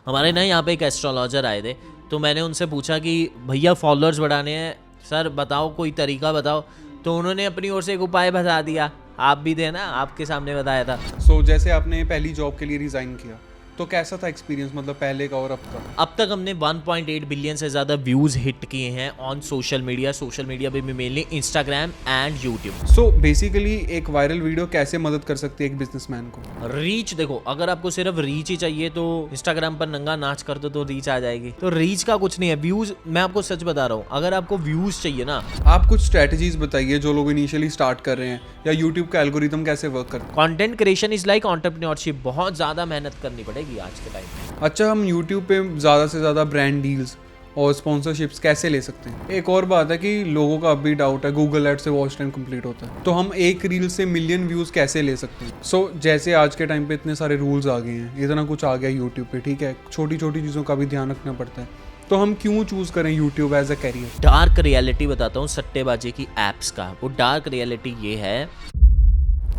हमारे ना यहाँ पे एक एस्ट्रोलॉजर आए थे, तो मैंने उनसे पूछा कि भैया फॉलोअर्स बढ़ाने हैं सर, बताओ कोई तरीका बताओ। तो उन्होंने अपनी ओर से एक उपाय बता दिया, आप भी थे ना, आपके सामने बताया था। जैसे आपने पहली जॉब के लिए रिज़ाइन किया तो कैसा था एक्सपीरियंस, मतलब पहले का और अब का? अब तक हमने 1.8 बिलियन से ज़्यादा व्यूज़ हिट किए हैं ऑन सोशल मीडिया पे भी mainly Instagram and YouTube. Basically एक वायरल वीडियो कैसे मदद कर सकती है एक बिजनेसमैन को? रीच देखो, अगर आपको सिर्फ रीच ही चाहिए तो इंस्टाग्राम पर नंगा नाच कर दो तो रीच आ जाएगी। तो रीच का कुछ नहीं है, व्यूज़। मैं आपको सच बता रहा हूँ, अगर आपको व्यूज़ चाहिए ना, आप कुछ स्ट्रेटजीज बताइए जो लोग इनिशियली स्टार्ट कर रहे हैं, या यूट्यूब का एल्गोरिदम कैसे वर्क करता है। Content creation is like entrepreneurship, बहुत ज़्यादा मेहनत करनी पड़ेगी आज के टाइम में। अच्छा, हम यूट्यूब पे ज़्यादा से ज़्यादा ब्रांड डील्स और स्पॉन्सरशिप्स कैसे ले सकते हैं? एक और बात है कि लोगों का अभी डाउट है गूगल एड से वॉच टाइम कंप्लीट होता है, तो हम एक रील से मिलियन व्यूज़ कैसे ले सकते हैं? जैसे आज के टाइम पे इतने सारे रूल्स आ गए हैं, इतना कुछ आ गया यूट्यूब पे, ठीक है, छोटी छोटी चीज़ों का भी ध्यान रखना पड़ता है, तो हम क्यों चूज़ करें YouTube as a career? Dark reality बताता हूँ सट्टेबाजी की एप्स का। वो डार्क रियलिटी ये है,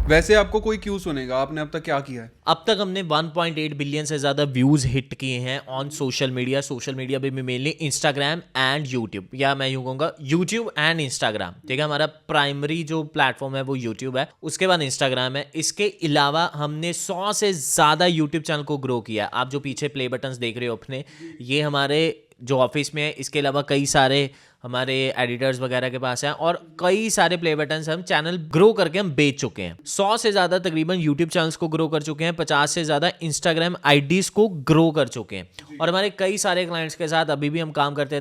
वैसे आपको कोई क्यों सुनेगा, आपने अब तक क्या किया है? अब तक हमने 1.8 बिलियन से ज़्यादा व्यूज़ हिट किए हैं ऑन सोशल मीडिया पे भी मेनली इंस्टाग्राम एंड यूट्यूब, या मैं यूँ कहूँगा यूट्यूब एंड इंस्टाग्राम। ठीक है, हमारा प्राइमरी जो प्लेटफॉर्म है वो यूट्यूब है, उसके बाद इंस्टाग्राम है। इसके अलावा हमने 100 से ज़्यादा यूट्यूब चैनल को ग्रो किया। आप जो पीछे प्ले बटन्स देख रहे हो अपने, ये हमारे जो ऑफिस में है। इसके अलावा कई सारे हमारे एडिटर्स वगैरह के पास हैं, और कई सारे प्ले बटन्स हम चैनल ग्रो करके हम बेच चुके हैं। 100 से ज़्यादा तकरीबन यूट्यूब चैनल्स को ग्रो कर चुके हैं, 50 से ज़्यादा इंस्टाग्राम आईडीज़ को ग्रो कर चुके हैं, और हमारे कई सारे क्लाइंट्स के साथ अभी भी हम काम करते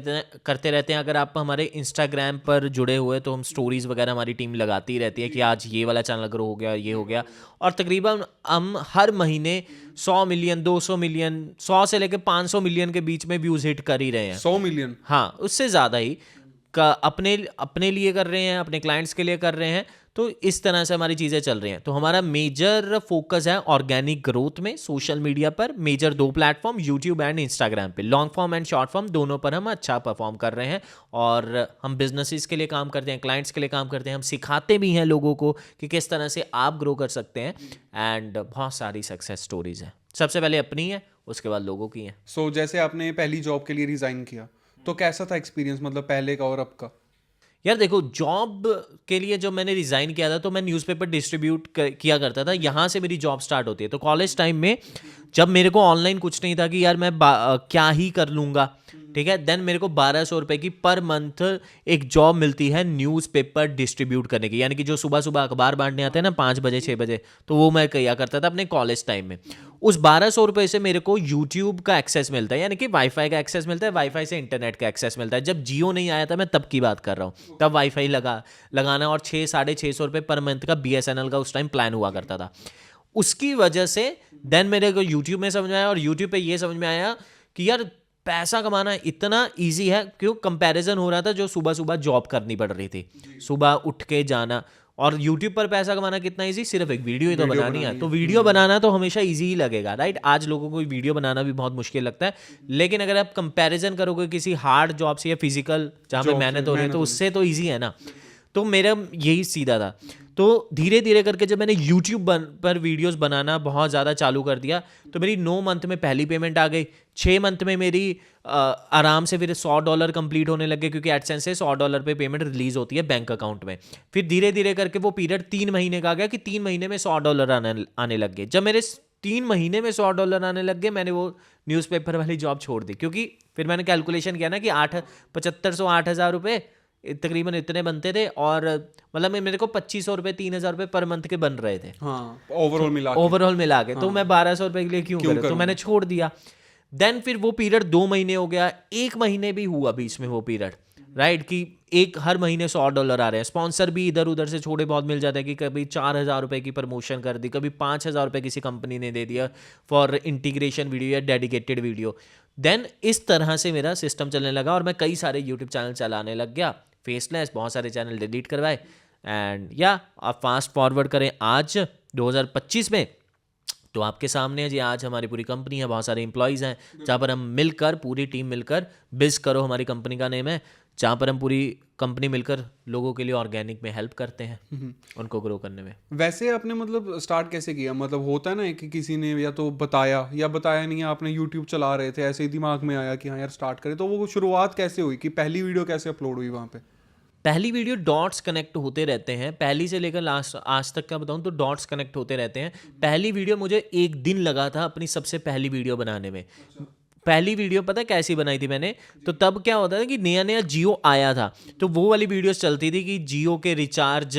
रहते हैं। अगर आप हमारे इंस्टाग्राम पर जुड़े हुए तो हम स्टोरीज़ वगैरह हमारी टीम लगाती रहती है कि आज ये वाला चैनल ग्रो हो गया, ये हो गया, और तकरीबन हम हर महीने 100 मिलियन, 200 मिलियन, 100 से लेकर 500 मिलियन के बीच में व्यूज़ हिट कर ही रहे हैं। 100 मिलियन? हाँ, उससे ज़्यादा ही का अपने लिए कर रहे हैं, अपने क्लाइंट्स के लिए कर रहे हैं। तो इस तरह से हमारी चीज़ें चल रही हैं। तो हमारा मेजर फोकस है ऑर्गेनिक ग्रोथ में सोशल मीडिया पर। Major 2 platform YouTube and Instagram पे, long form and short form दोनों पर हम अच्छा परफॉर्म कर रहे हैं। और हम बिजनेसेस के लिए काम करते हैं, क्लाइंट्स के लिए काम करते हैं, हम सिखाते भी हैं लोगों को कि किस तरह से आप ग्रो कर सकते हैं। एंड बहुत सारी सक्सेस स्टोरीज हैं, सबसे पहले अपनी है, उसके बाद लोगों की हैं। जैसे आपने पहली जॉब के लिए रिज़ाइन किया तो कैसा था एक्सपीरियंस, मतलब पहले का और अब का? यार देखो, जॉब के लिए जब मैंने रिज़ाइन किया था तो मैं न्यूज़पेपर डिस्ट्रीब्यूट किया करता था, यहाँ से मेरी जॉब स्टार्ट होती है। तो कॉलेज टाइम में जब मेरे को ऑनलाइन कुछ नहीं था कि यार मैं क्या ही कर लूँगा, ठीक है, देन मेरे को 1200 रुपये की पर मंथ एक जॉब मिलती है न्यूज़पेपर डिस्ट्रीब्यूट करने की, यानी कि जो सुबह सुबह अखबार बांटने आते हैं ना 5 बजे 6 बजे, तो वो मैं किया करता था अपने कॉलेज टाइम में। उस 1200 रुपये से मेरे को यूट्यूब का एक्सेस मिलता है, यानी कि वाईफाई का एक्सेस मिलता है, वाईफाई से इंटरनेट का एक्सेस मिलता है। जब जियो नहीं आया था, मैं तब की बात कर रहा हूँ, तब वाईफाई लगाना, और 600-650 रुपये पर मंथ का BSNL का उस टाइम प्लान हुआ करता था। उसकी वजह से देन मेरे को यूट्यूब में समझ में आया, और यूट्यूब पे ये समझ में आया कि यार पैसा कमाना इतना ईजी है। क्यों? कंपैरिजन हो रहा था जो सुबह सुबह जॉब करनी पड़ रही थी, सुबह उठ के जाना, और यूट्यूब पर पैसा कमाना कितना इजी, सिर्फ एक वीडियो ही तो बनानी है। तो वीडियो बनाना तो हमेशा इजी ही लगेगा, राइट? आज लोगों को वीडियो बनाना भी बहुत मुश्किल लगता है, लेकिन अगर आप कंपैरिजन करोगे किसी हार्ड जॉब से या फिजिकल जहाँ पे मेहनत हो रही है, तो उससे तो ईजी है ना। तो मेरा यही सीधा था। तो धीरे धीरे करके जब मैंने यूट्यूब पर वीडियोस बनाना बहुत ज़्यादा चालू कर दिया, तो मेरी 9 मंथ में पहली पेमेंट आ गई। 6 मंथ में मेरी आराम से फिर $100 कंप्लीट होने लगे, क्योंकि एडसेंस से $100 पे पेमेंट रिलीज होती है बैंक अकाउंट में। फिर धीरे धीरे करके वो पीरियड 3 महीने का आ गया कि 3 महीने में $100 आने लग गए। जब मेरे 3 महीने में $100 आने लग गए, मैंने वो न्यूज़पेपर वाली जॉब छोड़ दी, क्योंकि फिर मैंने कैलकुलेशन किया ना कि 7500 8,000 रुपये तकरीबन इतने बनते थे, और मतलब मेरे को 2500 रुपये 3000 रुपये पर मंथ के बन रहे थे। हाँ, ओवरऑल मिला के। तो मैं 1200 रुपये के लिए क्यों करूँ? तो मैंने छोड़ दिया। देन फिर वो पीरियड 2 महीने हो गया, 1 महीने भी हुआ बीच में वो पीरियड, राइट, कि हर महीने $100 आ रहे हैं। स्पॉन्सर भी इधर उधर से छोटे बहुत मिल जाते हैं, कि कभी 4000 रुपये की प्रमोशन कर दी, कभी 5000 रुपये किसी कंपनी ने दे दिया फॉर इंटीग्रेशन वीडियो या डेडिकेटेड वीडियो। देन इस तरह से मेरा सिस्टम चलने लगा, और मैं कई सारे यूट्यूब चैनल चलाने लग गया, फेसलेस, बहुत सारे चैनल डिलीट करवाए। एंड या आप फास्ट फॉरवर्ड करें आज 2025 में, तो आपके सामने है जी, आज हमारी पूरी कंपनी है, बहुत सारे एम्प्लॉयज़ हैं, जहाँ पर हम मिलकर, पूरी टीम मिलकर बिज़ करो हमारी कंपनी का नेम है, जहाँ पर हम पूरी कंपनी मिलकर लोगों के लिए ऑर्गेनिक में हेल्प करते हैं उनको ग्रो करने में। वैसे आपने मतलब स्टार्ट कैसे किया? मतलब होता है ना कि किसी ने या तो बताया या बताया नहीं, आपने यूट्यूब चला रहे थे, ऐसे ही दिमाग में आया कि हाँ यार स्टार्ट करें, तो वो शुरुआत कैसे हुई कि पहली वीडियो कैसे अपलोड हुई वहाँ पे? पहली वीडियो डॉट्स कनेक्ट होते रहते हैं, पहली से लेकर लास्ट आज तक का बताऊं तो डॉट्स कनेक्ट होते रहते हैं। पहली वीडियो मुझे 1 दिन लगा था अपनी सबसे पहली वीडियो बनाने में। पहली वीडियो पता है कैसी बनाई थी मैंने? तो तब क्या होता था कि नया नया जियो आया था, तो वो वाली वीडियोस चलती थी कि जियो के रिचार्ज,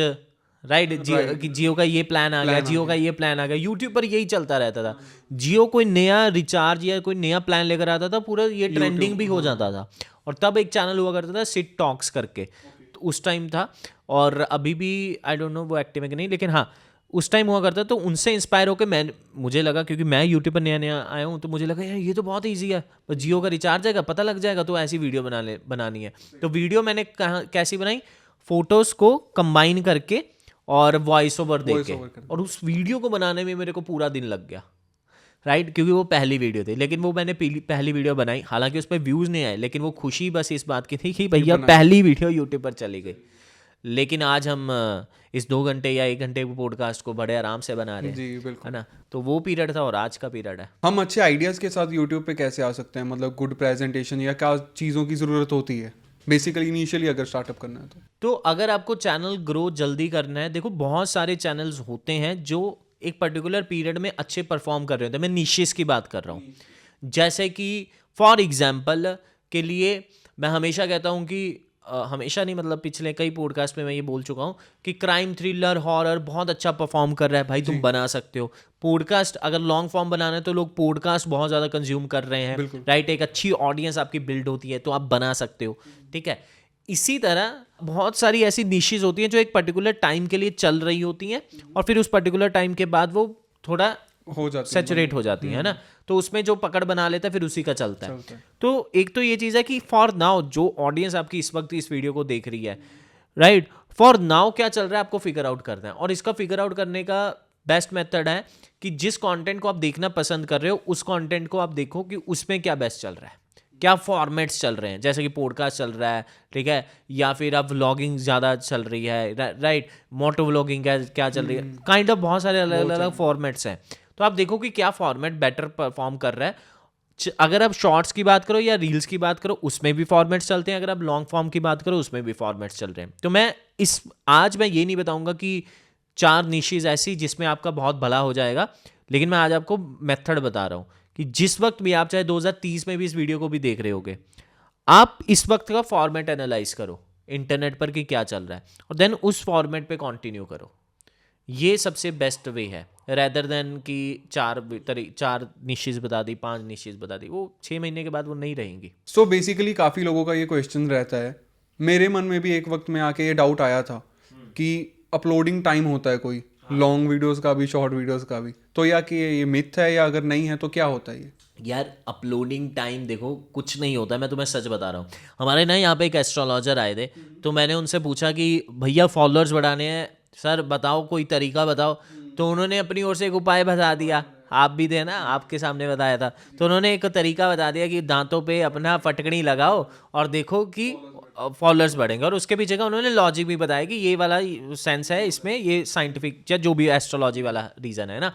राइट, जियो का ये प्लान आ गया, जियो का ये प्लान आ गया, यूट्यूब पर यही चलता रहता था। जियो कोई नया रिचार्ज या कोई नया प्लान लेकर आता था, पूरा ये ट्रेंडिंग भी हो जाता था। और तब एक चैनल हुआ करता था सिट टॉक्स करके, तो उस टाइम था, और अभी भी आई डोंट नो वो एक्टिव है कि नहीं, लेकिन हाँ उस टाइम हुआ करता। तो उनसे इंस्पायर होकर मुझे लगा, क्योंकि मैं यूट्यूब पर नया नया आया हूँ, तो मुझे लगा यार ये तो बहुत ईजी है, बस जियो का रिचार्ज आएगा, पता लग जाएगा, तो ऐसी वीडियो बनानी है। तो वीडियो मैंने कैसी बनाई, फोटोज़ को कंबाइन करके और वॉइस ओवर दे के, और उस वीडियो को बनाने में मेरे को पूरा दिन लग गया, राइट, क्योंकि वो पहली वीडियो थी। लेकिन वो मैंने पहली वीडियो बनाई, हालांकि उस पर व्यूज़ नहीं आए, लेकिन वो खुशी बस इस बात की थी कि भैया पहली वीडियो यूट्यूब पर चली गई। लेकिन आज हम इस 2 घंटे या 1 घंटे के पॉडकास्ट को बड़े आराम से बना रहे हैं, जी बिल्कुल, है ना। तो वो पीरियड था और आज का पीरियड है। हम अच्छे आइडियाज़ के साथ यूट्यूब पे कैसे आ सकते हैं? मतलब गुड प्रेजेंटेशन या क्या चीज़ों की ज़रूरत होती है बेसिकली इनिशियली अगर स्टार्टअप करना है तो अगर आपको चैनल ग्रो जल्दी करना है, देखो बहुत सारे चैनल्स होते हैं जो एक पर्टिकुलर पीरियड में अच्छे परफॉर्म कर रहे होते हैं। मैं निशेस की बात कर रहा हूँ, जैसे कि फॉर एग्जाम्पल के लिए मैं हमेशा कहता हूँ कि हमेशा नहीं, मतलब पिछले कई पॉडकास्ट में मैं ये बोल चुका हूँ कि क्राइम, थ्रिलर, हॉरर बहुत अच्छा परफॉर्म कर रहा है भाई, तुम बना सकते हो। पॉडकास्ट अगर लॉन्ग फॉर्म बनाना है तो लोग पॉडकास्ट बहुत ज़्यादा कंज्यूम कर रहे हैं, राइट, एक अच्छी ऑडियंस आपकी बिल्ड होती है, तो आप बना सकते हो, ठीक है। इसी तरह बहुत सारी ऐसी निशेस होती हैं जो एक पर्टिकुलर टाइम के लिए चल रही होती हैं, और फिर उस पर्टिकुलर टाइम के बाद वो थोड़ा हो जाती सैचुरेट हो जाती है ना, तो उसमें जो पकड़ बना लेता है फिर उसी का चलता है। तो एक तो ये चीज़ है कि फॉर नाउ जो ऑडियंस आपकी इस वक्त इस वीडियो को देख रही है, राइट, फॉर नाउ क्या चल रहा है आपको फिगर आउट करना है। और इसका फिगर आउट करने का बेस्ट मेथड है कि जिस कंटेंट को आप देखना पसंद कर रहे हो उस कंटेंट को आप देखो कि उसमें क्या बेस्ट चल रहा है, क्या फॉर्मेट्स चल रहे हैं, जैसे कि पॉडकास्ट चल रहा है, ठीक है, या फिर अब व्लॉगिंग ज़्यादा चल रही है, राइट, मोटो व्लॉगिंग क्या चल रही है, काइंड ऑफ बहुत सारे अलग अलग फॉर्मेट्स हैं। तो आप देखो कि क्या फॉर्मेट बेटर परफॉर्म कर रहा है। अगर आप शॉर्ट्स की बात करो या रील्स की बात करो उसमें भी फॉर्मेट्स चलते हैं, अगर आप लॉन्ग फॉर्म की बात करो उसमें भी फॉर्मेट्स चल रहे हैं। तो आज मैं ये नहीं बताऊंगा कि 4 निशेस ऐसी जिसमें आपका बहुत भला हो जाएगा, लेकिन मैं आज आपको मेथड बता रहा हूँ कि जिस वक्त भी आप चाहे 2030 में भी इस वीडियो को भी देख रहे होगे, आप इस वक्त का फॉर्मेट एनालाइज करो इंटरनेट पर कि क्या चल रहा है, और देन उस फॉर्मेट पे कंटिन्यू करो। ये सबसे बेस्ट वे है, रेदर देन कि 4 निशेस बता दी, 5 निशेस बता दी, वो 6 महीने के बाद वो नहीं रहेंगी। सो बेसिकली काफ़ी लोगों का ये क्वेश्चन रहता है, मेरे मन में भी एक वक्त में आके ये डाउट आया था कि अपलोडिंग टाइम होता है कोई, लॉन्ग वीडियोस का भी, शॉर्ट वीडियोस का भी, तो या कि ये मिथ है, या अगर नहीं है तो क्या होता है ये? यार अपलोडिंग टाइम देखो कुछ नहीं होता है, मैं तुम्हें सच बता रहा हूँ। हमारे ना यहाँ पे एक एस्ट्रोलॉजर आए थे, तो मैंने उनसे पूछा कि भैया फॉलोअर्स बढ़ाने हैं, सर बताओ कोई तरीका बताओ। तो उन्होंने अपनी ओर से एक उपाय बता दिया, आप भी थे ना, आपके सामने बताया था। तो उन्होंने एक तरीका बता दिया कि दांतों पे अपना फटकड़ी लगाओ और देखो कि फॉलोअर्स बढ़ेंगे, और उसके पीछे का उन्होंने लॉजिक भी बताया कि ये वाला सेंस है इसमें, ये साइंटिफिक या जो भी एस्ट्रोलॉजी वाला रीज़न है ना।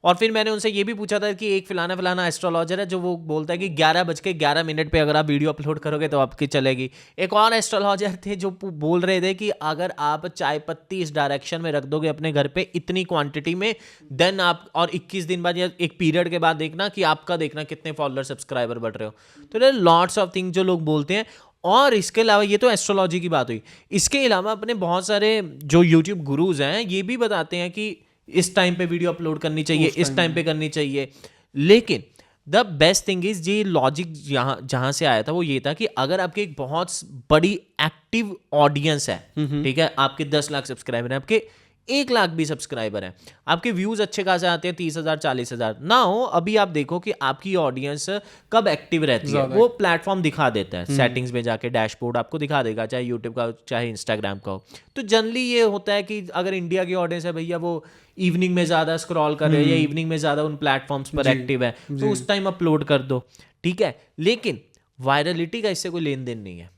और फिर मैंने उनसे ये भी पूछा था कि एक फलाना एस्ट्रोलॉजर है जो वो बोलता है कि 11:11 पे अगर आप वीडियो अपलोड करोगे तो आपकी चलेगी। एक और एस्ट्रोलॉजर थे जो बोल रहे थे कि अगर आप चाय पत्ती इस डायरेक्शन में रख दोगे अपने घर पे इतनी क्वांटिटी में, देन आप और 21 दिन बाद या एक पीरियड के बाद देखना कि आपका देखना कितने फॉलोअर सब्सक्राइबर बढ़ रहे हो। तो लॉट्स ऑफ थिंग जो लोग बोलते हैं। और इसके अलावा ये तो एस्ट्रोलॉजी की बात हुई, इसके अलावा अपने बहुत सारे जो यूट्यूब गुरुज हैं ये भी बताते हैं कि इस टाइम पे वीडियो अपलोड करनी चाहिए, इस टाइम पे करनी चाहिए। लेकिन द बेस्ट थिंग इज, ये लॉजिक जहां से आया था वो ये था कि अगर आपकी एक बहुत बड़ी एक्टिव ऑडियंस है, ठीक है, आपके 10 लाख सब्सक्राइबर हैं, आपके 1 लाख भी सब्सक्राइबर हैं, आपके व्यूज अच्छे खासे आते हैं 30,000 40,000 ना हो, अभी आप देखो कि आपकी ऑडियंस कब एक्टिव रहती है, वो प्लेटफॉर्म दिखा देता है, सेटिंग्स में जाके डैशबोर्ड आपको दिखा देगा, चाहे यूट्यूब का चाहे इंस्टाग्राम का हो। तो जनरली ये होता है कि अगर इंडिया की ऑडियंस है भैया वो इवनिंग में ज़्यादा स्क्रॉल कर रहे हैं या इवनिंग में ज़्यादा उन प्लेटफॉर्म्स पर एक्टिव है, तो उस टाइम अपलोड कर दो, ठीक है। लेकिन वायरलिटी का इससे कोई लेन देन नहीं है।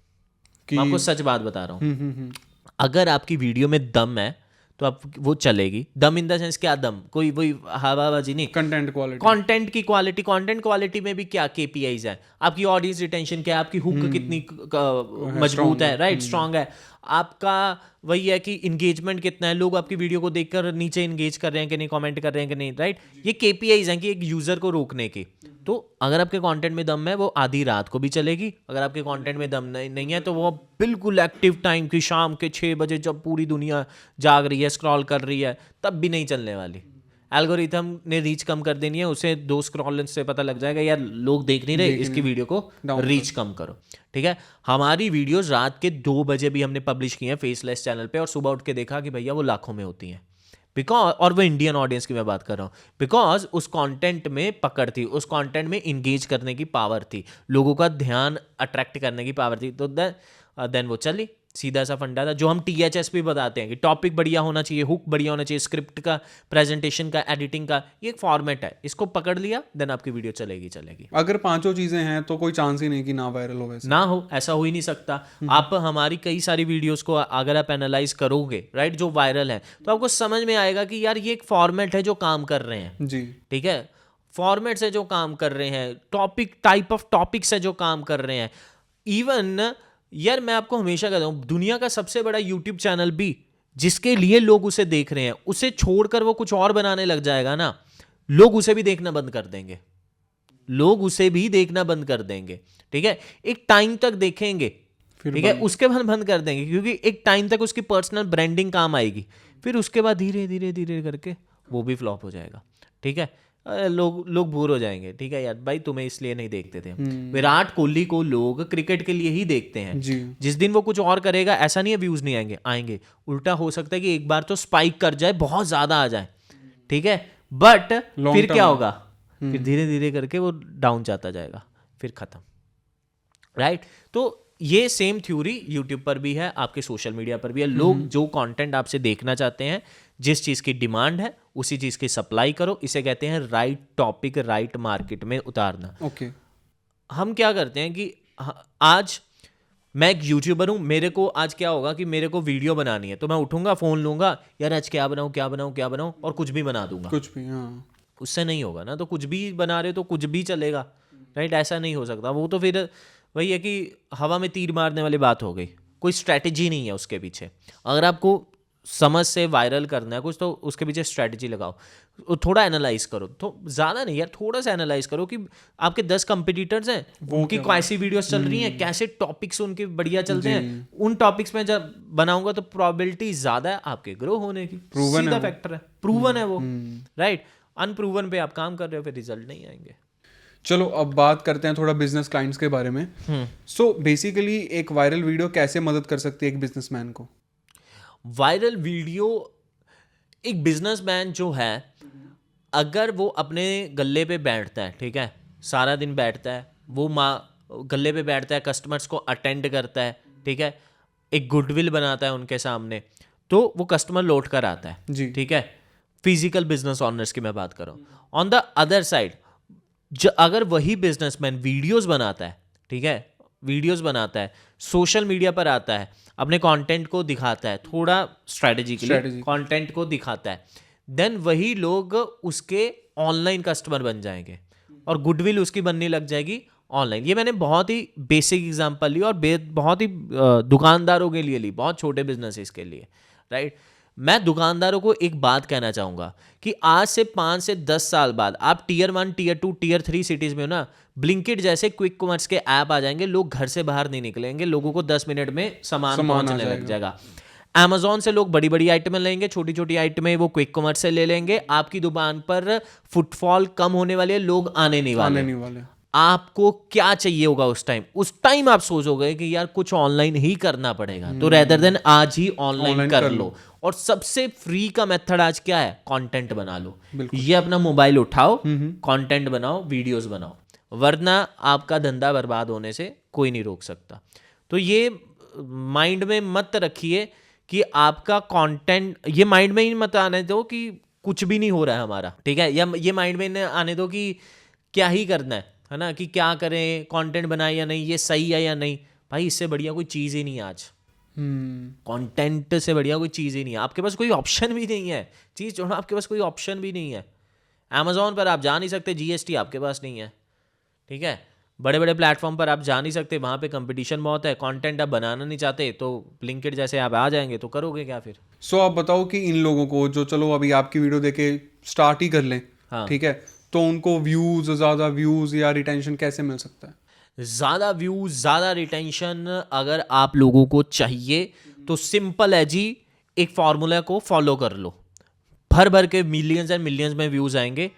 कि मैं आपको सच बात बता रहा हूँ, अगर आपकी वीडियो में दम है तो आप वो चलेगी। दम इन द सेंस क्या दम, कोई वही हवाबाजी नहीं, कंटेंट क्वालिटी। कंटेंट क्वालिटी में भी क्या केपीआईज है, आपकी ऑडियंस रिटेंशन क्या है, आपकी हुक कितनी मजबूत है, राइट, स्ट्रांग है, आपका वही है कि इंगेजमेंट कितना है, लोग आपकी वीडियो को देखकर नीचे इंगेज कर रहे हैं कि नहीं, कमेंट कर रहे हैं कि नहीं, राइट। ये केपीआईज हैं कि एक यूजर को रोकने की। तो अगर आपके कंटेंट में दम है वो आधी रात को भी चलेगी, अगर आपके कंटेंट में दम नहीं है तो वो बिल्कुल एक्टिव टाइम की शाम के 6 बजे जब पूरी दुनिया जाग रही है, स्क्रॉल कर रही है, तब भी नहीं चलने वाली। एल्गोरिथम ने रीच कम कर देनी है, उसे 2 स्क्रॉल से पता लग जाएगा यार लोग देख नहीं रहे, इसकी वीडियो को रीच कम करो, ठीक है। हमारी वीडियोस रात के 2 बजे भी हमने पब्लिश की हैं फेसलेस चैनल पे, और सुबह उठ के देखा कि भैया वो लाखों में होती हैं, बिकॉज, और वो इंडियन ऑडियंस की मैं बात कर रहा हूँ, बिकॉज उस कंटेंट में पकड़ थी, उस कंटेंट में इंगेज करने की पावर थी, लोगों का ध्यान अट्रैक्ट करने की पावर थी, तो देन वो चली। सीधा सा फंडा था जो हम THS भी बताते हैं कि टॉपिक बढ़िया होना चाहिए, हुक बढ़िया होना चाहिए, स्क्रिप्ट का, प्रेजेंटेशन का, एडिटिंग का, ये एक फॉर्मेट है, इसको पकड़ लिया देन आपकी वीडियो चलेगी। अगर 5 चीजें हैं तो कोई चांस ही नहीं कि ना वायरल हो, वैसे ना हो, ऐसा हो ही नहीं सकता। आप हमारी कई सारी वीडियोस को अगर आप एनालाइज करोगे, राइट, जो वायरल है, तो आपको समझ में आएगा कि यार ये एक फॉर्मेट है जो काम कर रहे हैं जी। ठीक है, फॉर्मेट से जो काम कर रहे हैं, टॉपिक, टाइप ऑफ टॉपिक से जो काम कर रहे हैं। इवन यार मैं आपको हमेशा कहता हूं, दुनिया का सबसे बड़ा यूट्यूब चैनल भी जिसके लिए लोग उसे देख रहे हैं, उसे छोड़कर वो कुछ और बनाने लग जाएगा ना, लोग उसे भी देखना बंद कर देंगे, ठीक है। एक टाइम तक देखेंगे, ठीक है, उसके बाद बंद कर देंगे, क्योंकि एक टाइम तक उसकी पर्सनल ब्रांडिंग काम आएगी, फिर उसके बाद धीरे धीरे करके वो भी फ्लॉप हो जाएगा, ठीक है। लोग बोर हो जाएंगे, ठीक है यार भाई तुम्हें इसलिए नहीं देखते थे। विराट कोहली को लोग क्रिकेट के लिए ही देखते हैं जी। जिस दिन वो कुछ और करेगा ऐसा नहीं है व्यूज नहीं आएंगे, उल्टा हो सकता है कि एक बार तो स्पाइक कर जाए, बहुत ज्यादा आ जाए, ठीक है, बट फिर क्या होगा, फिर धीरे धीरे करके वो डाउन जाता जाएगा, फिर खत्म, राइट। तो ये सेम थ्योरी यूट्यूब पर भी है, आपके सोशल मीडिया पर भी है। लोग जो कंटेंट आपसे देखना चाहते हैं, जिस चीज़ की डिमांड है उसी चीज़ की सप्लाई करो, इसे कहते हैं राइट टॉपिक राइट मार्केट में उतारना। ओके। हम क्या करते हैं कि आज मैं एक यूट्यूबर हूँ, मेरे को आज क्या होगा कि मेरे को वीडियो बनानी है, तो मैं उठूंगा, फ़ोन लूंगा, यार आज क्या बनाऊँ और कुछ भी बना दूंगा, कुछ भी, हाँ। उससे नहीं होगा ना। तो कुछ भी बना रहे तो कुछ भी चलेगा, राइट, ऐसा नहीं हो सकता। वो तो फिर वही है कि हवा में तीर मारने वाली बात हो गई, कोई स्ट्रैटेजी नहीं है उसके पीछे। अगर आपको समझ से वायरल करना है कुछ तो उसके पीछे स्ट्रैटेजी लगाओ, थोड़ा एनालाइज करो, तो ज़्यादा नहीं यार, थोड़ा सा एनालाइज करो कि आपके 10 कंपिटिटर्स हैं, उनकी कैसी वीडियोस चल रही हैं, कैसे टॉपिक्स उनके बढ़िया चलते हैं, उन टॉपिक्स में जब बनाऊंगा तो प्रोबेबिलिटी ज़्यादा है आपके ग्रो होने की, सीधा फैक्टर है, प्रूवन है वो, राइट। अनप्रूवन पे आप काम कर रहे हो, फिर रिजल्ट नहीं आएंगे। चलो अब बात करते हैं थोड़ा बिजनेस क्लाइंट्स के बारे में। सो बेसिकली एक वायरल वीडियो कैसे मदद कर सकती है एक बिजनेसमैन को? वायरल वीडियो, एक बिजनेसमैन जो है अगर वो अपने गल्ले पे बैठता है, ठीक है, सारा दिन बैठता है, वो गल्ले पे बैठता है, कस्टमर्स को अटेंड करता है, ठीक है, एक गुडविल बनाता है उनके सामने, तो वो कस्टमर लौट कर आता है जी। ठीक है। फिजिकल बिजनेस ऑनर्स की मैं बात कर रहा हूँ। ऑन द अदर साइड अगर वही बिजनेसमैन वीडियोस बनाता है, ठीक है, वीडियोस बनाता है, सोशल मीडिया पर आता है, अपने कंटेंट को दिखाता है, थोड़ा स्ट्रेटजी के लिए कंटेंट को दिखाता है, देन वही लोग उसके ऑनलाइन कस्टमर बन जाएंगे और गुडविल उसकी बनने लग जाएगी ऑनलाइन। ये मैंने बहुत ही बेसिक एग्जांपल ली और बहुत ही दुकानदारों के लिए ली, बहुत छोटे बिजनेसेस के लिए, राइट। मैं दुकानदारों को एक बात कहना चाहूँगा कि आज से 5 से 10 साल बाद आप Tier 1, Tier 2, Tier 3 सिटीज़ में हो ना, ब्लिंकिट जैसे क्विक कॉमर्स के ऐप आ जाएंगे, लोग घर से बाहर नहीं निकलेंगे, लोगों को 10 मिनट में सामान पहुंचने लग जाएगा। Amazon से लोग बड़ी बड़ी आइटमें लेंगे, छोटी छोटी आइटमें वो क्विक कॉमर्स से ले लेंगे, आपकी दुकान पर फुटफॉल कम होने वाली है, लोग आने नहीं वाले। आपको क्या चाहिए होगा उस टाइम आप सोचोगे कि यार कुछ ऑनलाइन ही करना पड़ेगा, तो रेदर देन आज ही ऑनलाइन कर लो। और सबसे फ्री का मेथड आज क्या है? कंटेंट बना लो। ये अपना मोबाइल उठाओ, कंटेंट बनाओ, वीडियोस बनाओ, वरना आपका धंधा बर्बाद होने से कोई नहीं रोक सकता। तो ये माइंड में मत रखिए कि आपका कंटेंट, ये माइंड में ही मत आने दो कि कुछ भी नहीं हो रहा है हमारा, ठीक है, या ये माइंड में आने दो कि क्या ही करना है ना, कि क्या करें, कंटेंट बनाए या नहीं, ये सही है या नहीं। भाई इससे बढ़िया कोई चीज़ ही नहीं है आज। हम्म कंटेंट से बढ़िया कोई चीज़ ही नहीं है। आपके पास कोई ऑप्शन भी नहीं है, चीज़ छोड़ो, आपके पास कोई ऑप्शन भी नहीं है। अमेजोन पर आप जा नहीं सकते, जीएसटी आपके पास नहीं है, ठीक है। बड़े बड़े प्लेटफॉर्म पर आप जा नहीं सकते, वहाँ पे कंपटीशन बहुत है। कंटेंट आप बनाना नहीं चाहते तो ब्लिंकिट जैसे आप आ जाएंगे, तो करोगे क्या फिर? सो आप बताओ कि इन लोगों को जो चलो अभी आपकी वीडियो देखे स्टार्ट ही कर लें, हाँ। ठीक है, तो उनको व्यूज, ज़्यादा व्यूज या रिटेंशन कैसे मिल सकता है? ज़्यादा व्यूज, ज़्यादा रिटेंशन अगर आप लोगों को चाहिए तो सिंपल है जी, एक फार्मूला को फॉलो कर लो, भर भर के मिलियंस एंड मिलियंस में व्यूज आएंगे।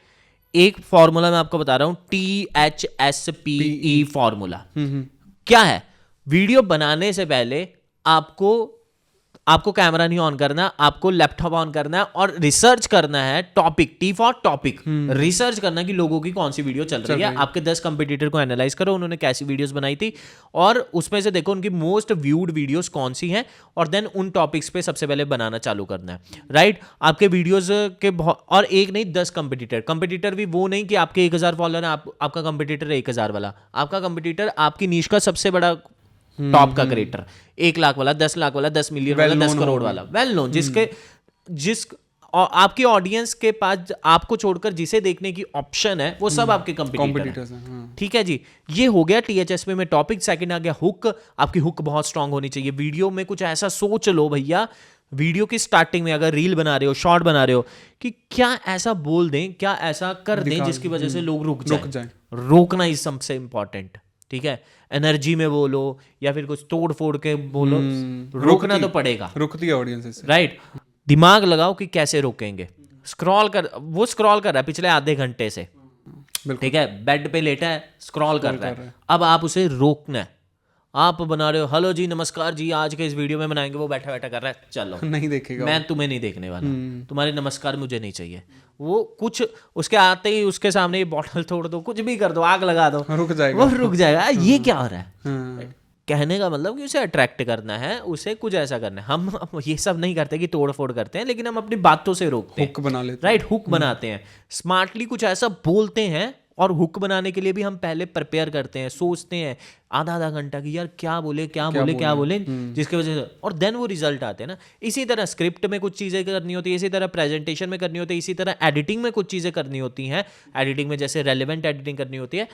एक फार्मूला मैं आपको बता रहा हूं, THSPE फार्मूला। क्या है? वीडियो बनाने से पहले आपको कैमरा नहीं ऑन करना, आपको लैपटॉप ऑन करना है और रिसर्च करना है topic, T for topic. Research करना कि लोगों की कौन सी वीडियो चल रही है। आपके 10 कंपटीटर को एनालाइज करो, उन्होंने कैसी वीडियोस बनाई थी, और उसमें से देखो उनकी मोस्ट व्यूड वीडियोस कौन सी हैं, और देन उन टॉपिक्स पे सबसे पहले बनाना चालू करना है, राइट। आपके वीडियोस के और एक नहीं 10 कंपटीटर भी वो नहीं कि आपके 1000 फॉलोअर है, आपका कंपटीटर 1000 वाला। आपका कंपटीटर आपकी नीश का सबसे बड़ा टॉप का क्रिएटर, 1 लाख वाला, 10 लाख वाला, 10 मिलियन वाला, 10 करोड़ वाला, वेल नोन, आपकी ऑडियंस के पास आपको छोड़कर जिसे देखने की ऑप्शन है वो सब आपके कंपटीटर्स हैं। ठीक है जी, ये हो गया THSP में टॉपिक। सेकंड आ गया हुक। आपकी हुक बहुत स्ट्रांग होनी चाहिए। वीडियो में कुछ ऐसा सोच लो भैया, वीडियो की स्टार्टिंग में अगर रील बना रहे हो, शॉर्ट बना रहे हो, कि क्या ऐसा बोल दें, क्या ऐसा कर दें जिसकी वजह से लोग रुक जाएं। रोकना इज सबसे इंपॉर्टेंट, ठीक है। एनर्जी में बोलो या फिर कुछ तोड़ फोड़ के बोलो, रोकना तो पड़ेगा, रुकती है ऑडियंस, राइट। दिमाग लगाओ कि कैसे रोकेंगे। स्क्रॉल कर रहा है पिछले आधे घंटे से, ठीक है, बेड पे लेटा है, स्क्रॉल कर रहा है। अब आप उसे रोकना है। आप बना रहे हो, हेलो जी नमस्कार जी, आज के इस वीडियो में बनाएंगे, वो बैठा बैठा कर रहा है, चलो नहीं देखेगा, मैं तुम्हें नहीं देखने वाला, तुम्हारे नमस्कार मुझे नहीं चाहिए। वो कुछ उसके आते ही उसके सामने ये बॉटल तोड़ दो, कुछ भी कर दो, आग लगा दो, रुक जाएगा, वो रुक जाएगा। ये क्या हो रहा है? कहने का मतलब कि उसे अट्रैक्ट करना है, उसे कुछ ऐसा करना है। हम ये सब नहीं करते कि तोड़ फोड़ करते हैं, लेकिन हम अपनी बातों से रोकते हैं, हुक बना लेते हैं, राइट। हुक बनाते हैं, स्मार्टली कुछ ऐसा बोलते हैं। और हुक बनाने के लिए भी हम पहले प्रिपेयर करते हैं, सोचते हैं आधा घंटा कि यार क्या बोले जिसकी वजह से, और देन वो रिजल्ट आते हैं ना। इसी तरह स्क्रिप्ट में कुछ चीज़ें करनी होती है, इसी तरह प्रेजेंटेशन में करनी होती है, इसी तरह एडिटिंग में कुछ चीज़ें करनी होती हैं। एडिटिंग में जैसे रेलेवेंट एडिटिंग करनी होती है,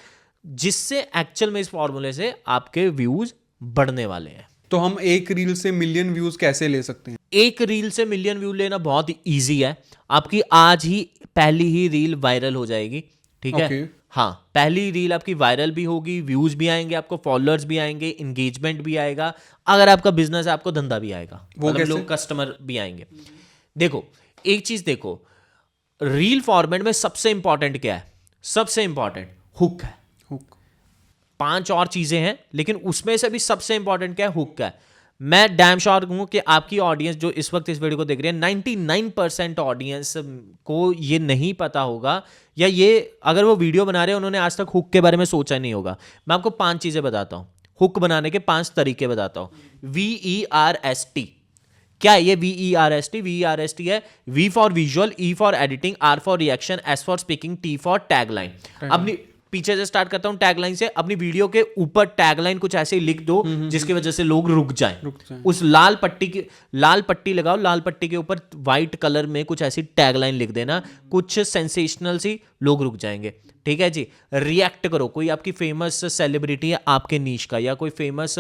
जिससे एक्चुअल में इस फॉर्मूले से आपके व्यूज बढ़ने वाले हैं। तो हम एक रील से मिलियन व्यूज कैसे ले सकते हैं? एक रील से मिलियन व्यू लेना बहुत ही ईजी है। आपकी आज ही पहली ही रील वायरल हो जाएगी, ठीक है। हाँ, पहली रील आपकी वायरल भी होगी, व्यूज भी आएंगे, आपको फॉलोअर्स भी आएंगे, इंगेजमेंट भी आएगा। अगर आपका बिजनेस है, आपको धंधा भी आएगा, मतलब लोग कस्टमर भी आएंगे। देखो एक चीज देखो, रील फॉर्मेट में सबसे इंपॉर्टेंट क्या है? सबसे इंपॉर्टेंट हुक है। हुक, 5 और चीजें हैं, लेकिन उसमें से भी सबसे इंपॉर्टेंट क्या है? हुक है। मैं डैम श्योर हूं कि आपकी ऑडियंस जो इस वक्त इस वीडियो को देख रही है, 99% ऑडियंस को ये नहीं पता होगा, या ये अगर वो वीडियो बना रहे हैं उन्होंने आज तक हुक के बारे में सोचा नहीं होगा। मैं आपको 5 चीजें बताता हूं, हुक बनाने के 5 तरीके बताता हूं। VERST क्या है? ये VERST है V for visual, E for editing, R for reaction, S for speaking, T for tagline. अपनी पीछे से स्टार्ट करता हूं टैगलाइन से। अपनी वीडियो के ऊपर टैगलाइन कुछ ऐसे लिख दो जिसकी वजह से लोग रुक जाएं। उस लाल पट्टी लगाओ, लाल पट्टी के ऊपर व्हाइट कलर में कुछ ऐसी टैगलाइन लिख देना, कुछ सेंसेशनल सी, लोग रुक जाएंगे, ठीक है जी। रिएक्ट करो, कोई आपकी फेमस सेलिब्रिटी है आपके नीश का, या कोई फेमस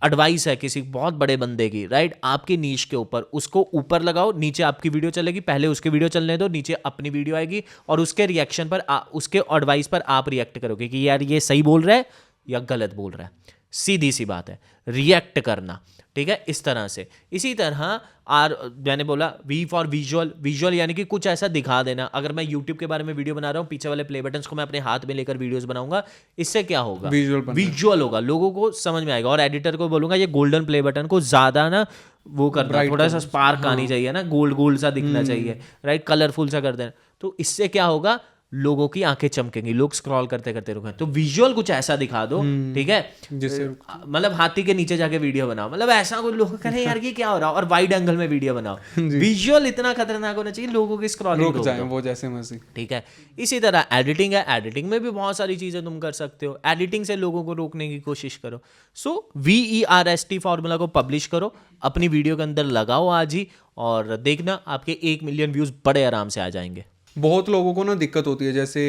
एडवाइस है किसी बहुत बड़े बंदे की, राइट, आपकी नीश के ऊपर, उसको ऊपर लगाओ, नीचे आपकी वीडियो चलेगी, पहले उसकी वीडियो चलने दो, नीचे अपनी वीडियो आएगी, और उसके रिएक्शन पर उसके एडवाइस पर आप रिएक्ट करोगे कि यार ये सही बोल रहा है या गलत बोल रहा है। सीधी सी बात है, रिएक्ट करना, ठीक है, इस तरह से। इसी तरह मैंने बोला V फॉर विजुअल यानी कि कुछ ऐसा दिखा देना। अगर मैं YouTube के बारे में वीडियो बना रहा हूँ, पीछे वाले प्ले बटन्स को मैं अपने हाथ में लेकर वीडियोस बनाऊंगा, इससे क्या होगा? विजुअल होगा, लोगों को समझ में आएगा। और एडिटर को बोलूंगा ये गोल्डन प्ले बटन को ज्यादा ना वो करना, थोड़ा सा स्पार्क आनी चाहिए ना, गोल्ड सा दिखना चाहिए, राइट, कलरफुल सा कर देना। तो इससे क्या होगा? लोगों की आंखें चमकेंगी, लोग स्क्रॉल करते करते रुकें। तो विजुअल कुछ ऐसा दिखा दो, ठीक है, जिससे मतलब हाथी के नीचे जाके वीडियो बनाओ, मतलब ऐसा कोई लोग कहें यार ये क्या हो रहा है, और वाइड एंगल में वीडियो बनाओ। विजुअल इतना खतरनाक होना चाहिए लोगों की स्क्रॉलिंग रुक जाए वो जैसे मर्जी। ठीक है। इसी तरह एडिटिंग है, एडिटिंग में भी बहुत सारी चीजें तुम कर सकते हो, एडिटिंग से लोगों को रोकने की कोशिश करो। सो VERST फॉर्मूला को पब्लिश करो, अपनी वीडियो के अंदर लगाओ आज ही, और देखना आपके 1 मिलियन व्यूज बड़े आराम से आ जाएंगे। बहुत लोगों को ना दिक्कत होती है, जैसे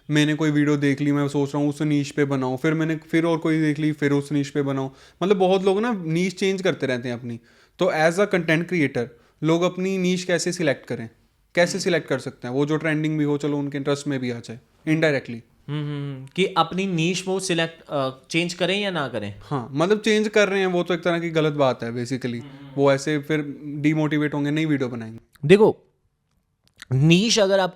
मैंने कोई वीडियो देख ली, मैं सोच रहा हूँ उस नीश पे बनाऊँ, फिर मैंने फिर और कोई देख ली, फिर उस नीश पे बनाऊँ। मतलब बहुत लोग ना नीश चेंज करते रहते हैं अपनी। तो एज अ कंटेंट क्रिएटर लोग अपनी नीश कैसे सिलेक्ट करें, कैसे सिलेक्ट कर सकते हैं वो जो ट्रेंडिंग भी हो, चलो उनके इंटरेस्ट में भी आ जाए इनडायरेक्टली। कि अपनी नीश वो सिलेक्ट चेंज करें या ना करें। हाँ, मतलब चेंज कर रहे हैं वो तो एक तरह की गलत बात है बेसिकली। वो ऐसे फिर डीमोटिवेट होंगे, नई वीडियो बनाएंगे। देखो नीश अगर आप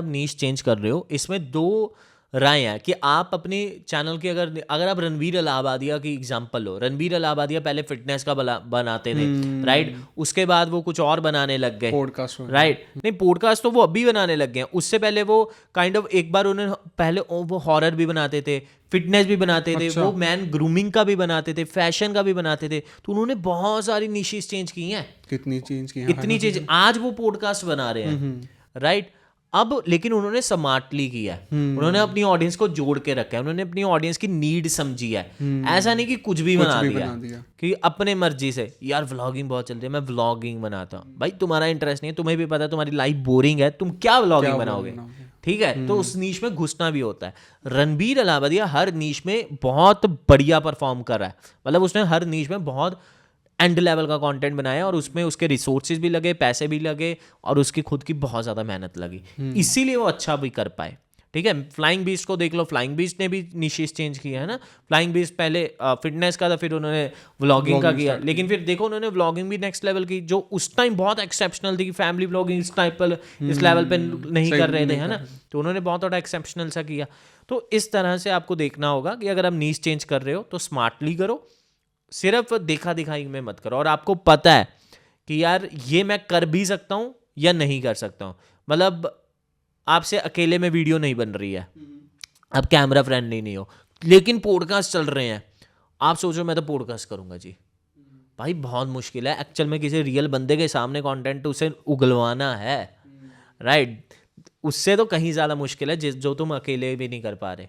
नीश चेंज कर रहे हो, इसमें 2 राय है कि आप अपने चैनल के अगर आप रणवीर अलाहाबादिया की एग्जांपल लो, रणवीर अलाहाबादिया पहले फिटनेस का बनाते थे, राइट, उसके बाद वो कुछ और बनाने लग गए, पॉडकास्ट, राइट, नहीं पॉडकास्ट तो वो अभी बनाने लग गए हैं, उससे पहले वो काइंड ऑफ एक बार उन्होंने पहले वो हॉरर भी बनाते थे, फिटनेस भी बनाते थे, वो मैन ग्रूमिंग का भी बनाते थे, फैशन का भी बनाते थे। तो उन्होंने बहुत सारी निशेस चेंज की हैं, कितनी चेंज की हैं, इतनी चीज, आज वो पॉडकास्ट बना रहे हैं, राइट। अब लेकिन उन्होंने स्मार्टली किया है, उन्होंने अपनी ऑडियंस को जोड़ के रखा है, उन्होंने अपनी ऑडियंस की नीड समझी है। ऐसा नहीं कि कुछ भी बना दिया कि अपने मर्जी से, यार व्लॉगिंग बहुत चल रही है मैं व्लॉगिंग बनाता हूँ, भाई तुम्हारा इंटरेस्ट नहीं है, तुम्हें भी पता है तुम्हारी लाइफ बोरिंग है, तुम क्या व्लॉगिंग बनाओगे, ठीक है। तो उस नीश में घुसना भी होता है। रणवीर अलाहाबादिया हर नीश में बहुत बढ़िया परफॉर्म कर रहा है, मतलब उसने हर नीश में बहुत एंड लेवल का कंटेंट बनाया, और उसमें उसके रिसोर्सेज भी लगे, पैसे भी लगे, और उसकी खुद की बहुत ज़्यादा मेहनत लगी, इसीलिए वो अच्छा भी कर पाए, ठीक है। फ्लाइंग बीस्ट को देख लो, फ्लाइंग बीस्ट ने भी निशेस चेंज किया है ना। फ्लाइंग बीस्ट पहले फिटनेस का था, फिर उन्होंने व्लॉगिंग का किया, लेकिन फिर देखो उन्होंने व्लॉगिंग भी नेक्स्ट लेवल की, जो उस टाइम बहुत एक्सेप्शनल थी कि फैमिली व्लॉगिंग इस टाइप पर इस लेवल पे नहीं कर रहे थे, है ना, तो उन्होंने बहुत बड़ा एक्सेप्शनल सा किया। तो इस तरह से आपको देखना होगा कि अगर आप नीश चेंज कर रहे हो तो स्मार्टली करो, सिर्फ देखा दिखाई में मत करो, और आपको पता है कि यार ये मैं कर भी सकता हूँ या नहीं कर सकता हूँ। मतलब आपसे अकेले में वीडियो नहीं बन रही है, आप कैमरा फ्रेंडली नहीं हो, लेकिन पॉडकास्ट चल रहे हैं, आप सोचो मैं तो पॉडकास्ट करूँगा जी, भाई बहुत मुश्किल है एक्चुअल में किसी रियल बंदे के सामने कंटेंट उसे उगलवाना है, राइट, उससे तो कहीं ज़्यादा मुश्किल है जो तुम अकेले भी नहीं कर पा रहे,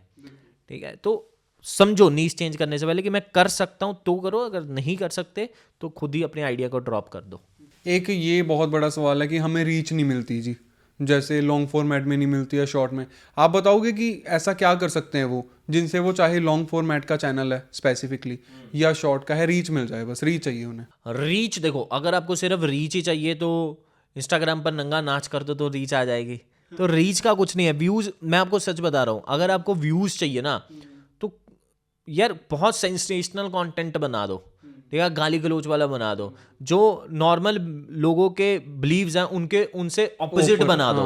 ठीक है। तो समझो नीश चेंज करने से पहले कि मैं कर सकता हूँ तो करो, अगर नहीं कर सकते तो खुद ही अपने आइडिया को ड्रॉप कर दो। एक ये बहुत बड़ा सवाल है कि हमें रीच नहीं मिलती जी, जैसे लॉन्ग फॉर्मेट में नहीं मिलती है, शॉर्ट में। आप बताओगे कि ऐसा क्या कर सकते हैं वो, जिनसे वो चाहे लॉन्ग फॉर्मेट का चैनल है स्पेसिफिकली या शॉर्ट का है, रीच मिल जाए, बस रीच चाहिए उन्हें। रीच देखो, अगर आपको सिर्फ रीच ही चाहिए तो इंस्टाग्राम पर नंगा नाच कर दो तो रीच आ जाएगी। तो रीच का कुछ नहीं है, व्यूज, मैं आपको सच बता रहा हूँ, अगर आपको व्यूज चाहिए ना तो यार बहुत सेंसेशनल कंटेंट बना दो, ठीक है, गाली गलोच वाला बना दो, जो नॉर्मल लोगों के बिलीव्स हैं उनके उनसे ऑपोजिट बना दो,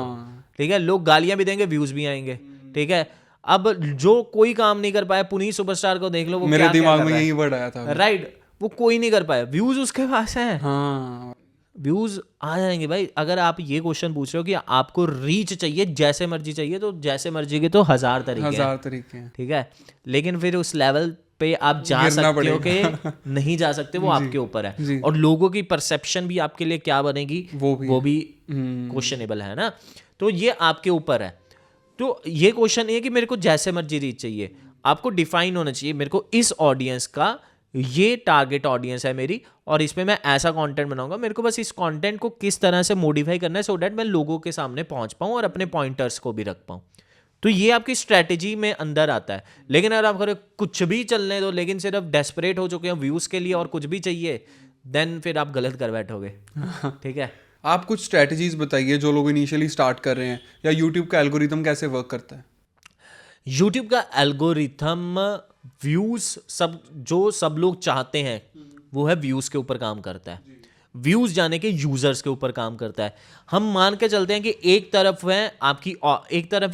ठीक है, लोग गालियां भी देंगे, व्यूज भी आएंगे, ठीक है। अब जो कोई काम नहीं कर पाया, पुनीत सुपरस्टार को देख लो, वो मेरे दिमाग में यही वर्ड आया था, राइट, वो कोई नहीं कर पाया, व्यूज उसके पास हैं, हाँ, व्यूज आ जाएंगे भाई। अगर आप ये क्वेश्चन पूछ रहे हो कि आपको रीच चाहिए, जैसे मर्जी चाहिए, तो जैसे मर्जी के तो हजार तरीके हैं, ठीक है, लेकिन फिर उस लेवल पे आप जा सकते हो कि नहीं जा सकते, वो आपके ऊपर है, और लोगों की परसेप्शन भी आपके लिए क्या बनेगी वो भी क्वेश्चनेबल है ना, तो ये आपके ऊपर है। तो ये क्वेश्चन ये कि मेरे को जैसे मर्जी रीच चाहिए, आपको डिफाइन होना चाहिए, मेरे को इस ऑडियंस का ये टारगेट ऑडियंस है मेरी, और इसमें मैं ऐसा कंटेंट बनाऊंगा, मेरे को बस इस कंटेंट को किस तरह से मॉडिफाई करना है सो डैट मैं लोगों के सामने पहुंच पाऊं और अपने पॉइंटर्स को भी रख पाऊं। तो ये आपकी स्ट्रैटेजी में अंदर आता है। लेकिन अगर आप करें कुछ भी चलने दो, लेकिन सिर्फ डेस्परेट हो चुके हैं व्यूज के लिए और कुछ भी चाहिए, देन फिर आप गलत कर बैठोगे, ठीक है। आप कुछ स्ट्रैटेजीज बताइए जो लोग इनिशियली स्टार्ट कर रहे हैं, या यूट्यूब का एल्गोरिथम कैसे वर्क करता है। यूट्यूब का एल्गोरिथम व्यूज सब लोग चाहते हैं वो है व्यूज के ऊपर काम करता है, व्यूज जाने के यूजर्स के ऊपर काम करता है। हम मान के चलते हैं कि एक तरफ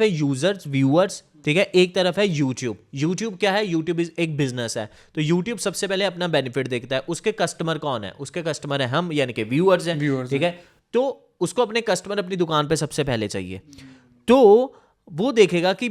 है यूजर्स व्यूअर्स, ठीक है, एक तरफ है यूट्यूब क्या है, यूट्यूब एक बिजनेस है। तो यूट्यूब सबसे पहले अपना बेनिफिट देखता है, उसके कस्टमर कौन है, उसके कस्टमर है हम, यानी कि व्यूअर्स हैं, ठीक है। तो उसको अपने कस्टमर अपनी दुकान पे सबसे पहले चाहिए। तो वो देखेगा कि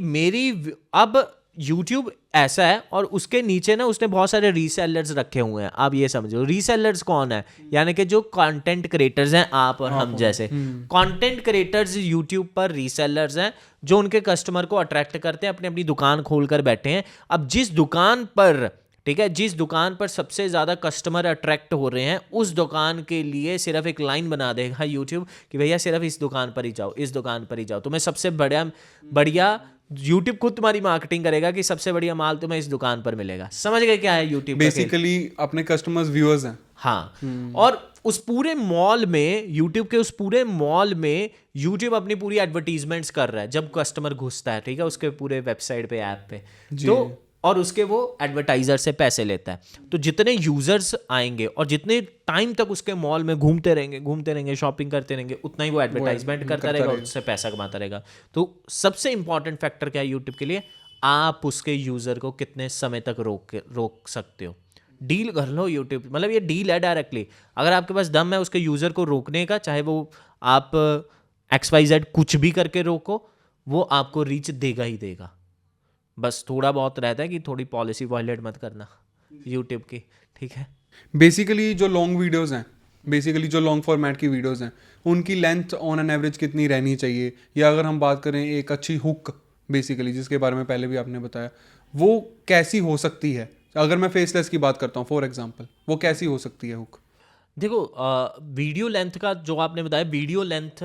अब YouTube ऐसा है, और उसके नीचे ना उसने बहुत सारे रीसेलर्स रखे हुए हैं। आप ये समझो रीसेलर्स कौन है, यानी कि जो कंटेंट क्रिएटर्स हैं, आप और हम जैसे कंटेंट क्रिएटर्स YouTube पर रीसेलर्स हैं, जो उनके कस्टमर को अट्रैक्ट करते हैं, अपनी अपनी दुकान खोल कर बैठे हैं। अब जिस दुकान पर, ठीक है, जिस दुकान पर सबसे ज़्यादा कस्टमर अट्रैक्ट हो रहे हैं, उस दुकान के लिए सिर्फ एक लाइन बना देगा YouTube कि भैया सिर्फ इस दुकान पर ही जाओ, इस दुकान पर ही जाओ, तुम्हें सबसे बढ़िया YouTube खुद तुम्हारी मार्केटिंग करेगा कि सबसे बढ़िया माल तुम्हें इस दुकान पर मिलेगा। समझ गए क्या है YouTube का खेल? बेसिकली अपने कस्टमर्स व्यूअर्स हैं। हाँ, और उस पूरे मॉल में, YouTube के उस पूरे मॉल में YouTube अपनी पूरी एडवर्टीजमेंट्स कर रहा है जब कस्टमर घुसता है, ठीक है, उसके पूरे वेबसाइट पे, ऐप पे, तो और उसके वो एडवर्टाइजर से पैसे लेता है। तो जितने यूजर्स आएंगे और जितने टाइम तक उसके मॉल में घूमते रहेंगे, शॉपिंग करते रहेंगे, उतना ही वो एडवर्टाइजमेंट करता रहेगा, उससे पैसा कमाता रहेगा। तो सबसे इंपॉर्टेंट फैक्टर क्या है यूट्यूब के लिए? आप उसके यूजर को कितने समय तक रोक सकते हो। डील कर लो यूट्यूब, मतलब ये डील है डायरेक्टली। अगर आपके पास दम है उसके यूजर को रोकने का, चाहे वो आप XYZ कुछ भी करके रोको, वो आपको रीच देगा ही देगा। बस थोड़ा बहुत रहता है कि थोड़ी पॉलिसी वायलेट मत करना यूट्यूब की, ठीक है। बेसिकली जो लॉन्ग वीडियोस हैं, बेसिकली जो लॉन्ग फॉर्मेट की वीडियोस हैं, उनकी लेंथ ऑन एन एवरेज कितनी रहनी चाहिए? या अगर हम बात करें एक अच्छी हुक, बेसिकली जिसके बारे में पहले भी आपने बताया, वो कैसी हो सकती है? अगर मैं फेसलेस की बात करता हूँ फॉर एग्जांपल, वो कैसी हो सकती है हुक? देखो, वीडियो लेंथ का जो आपने बताया, वीडियो लेंथ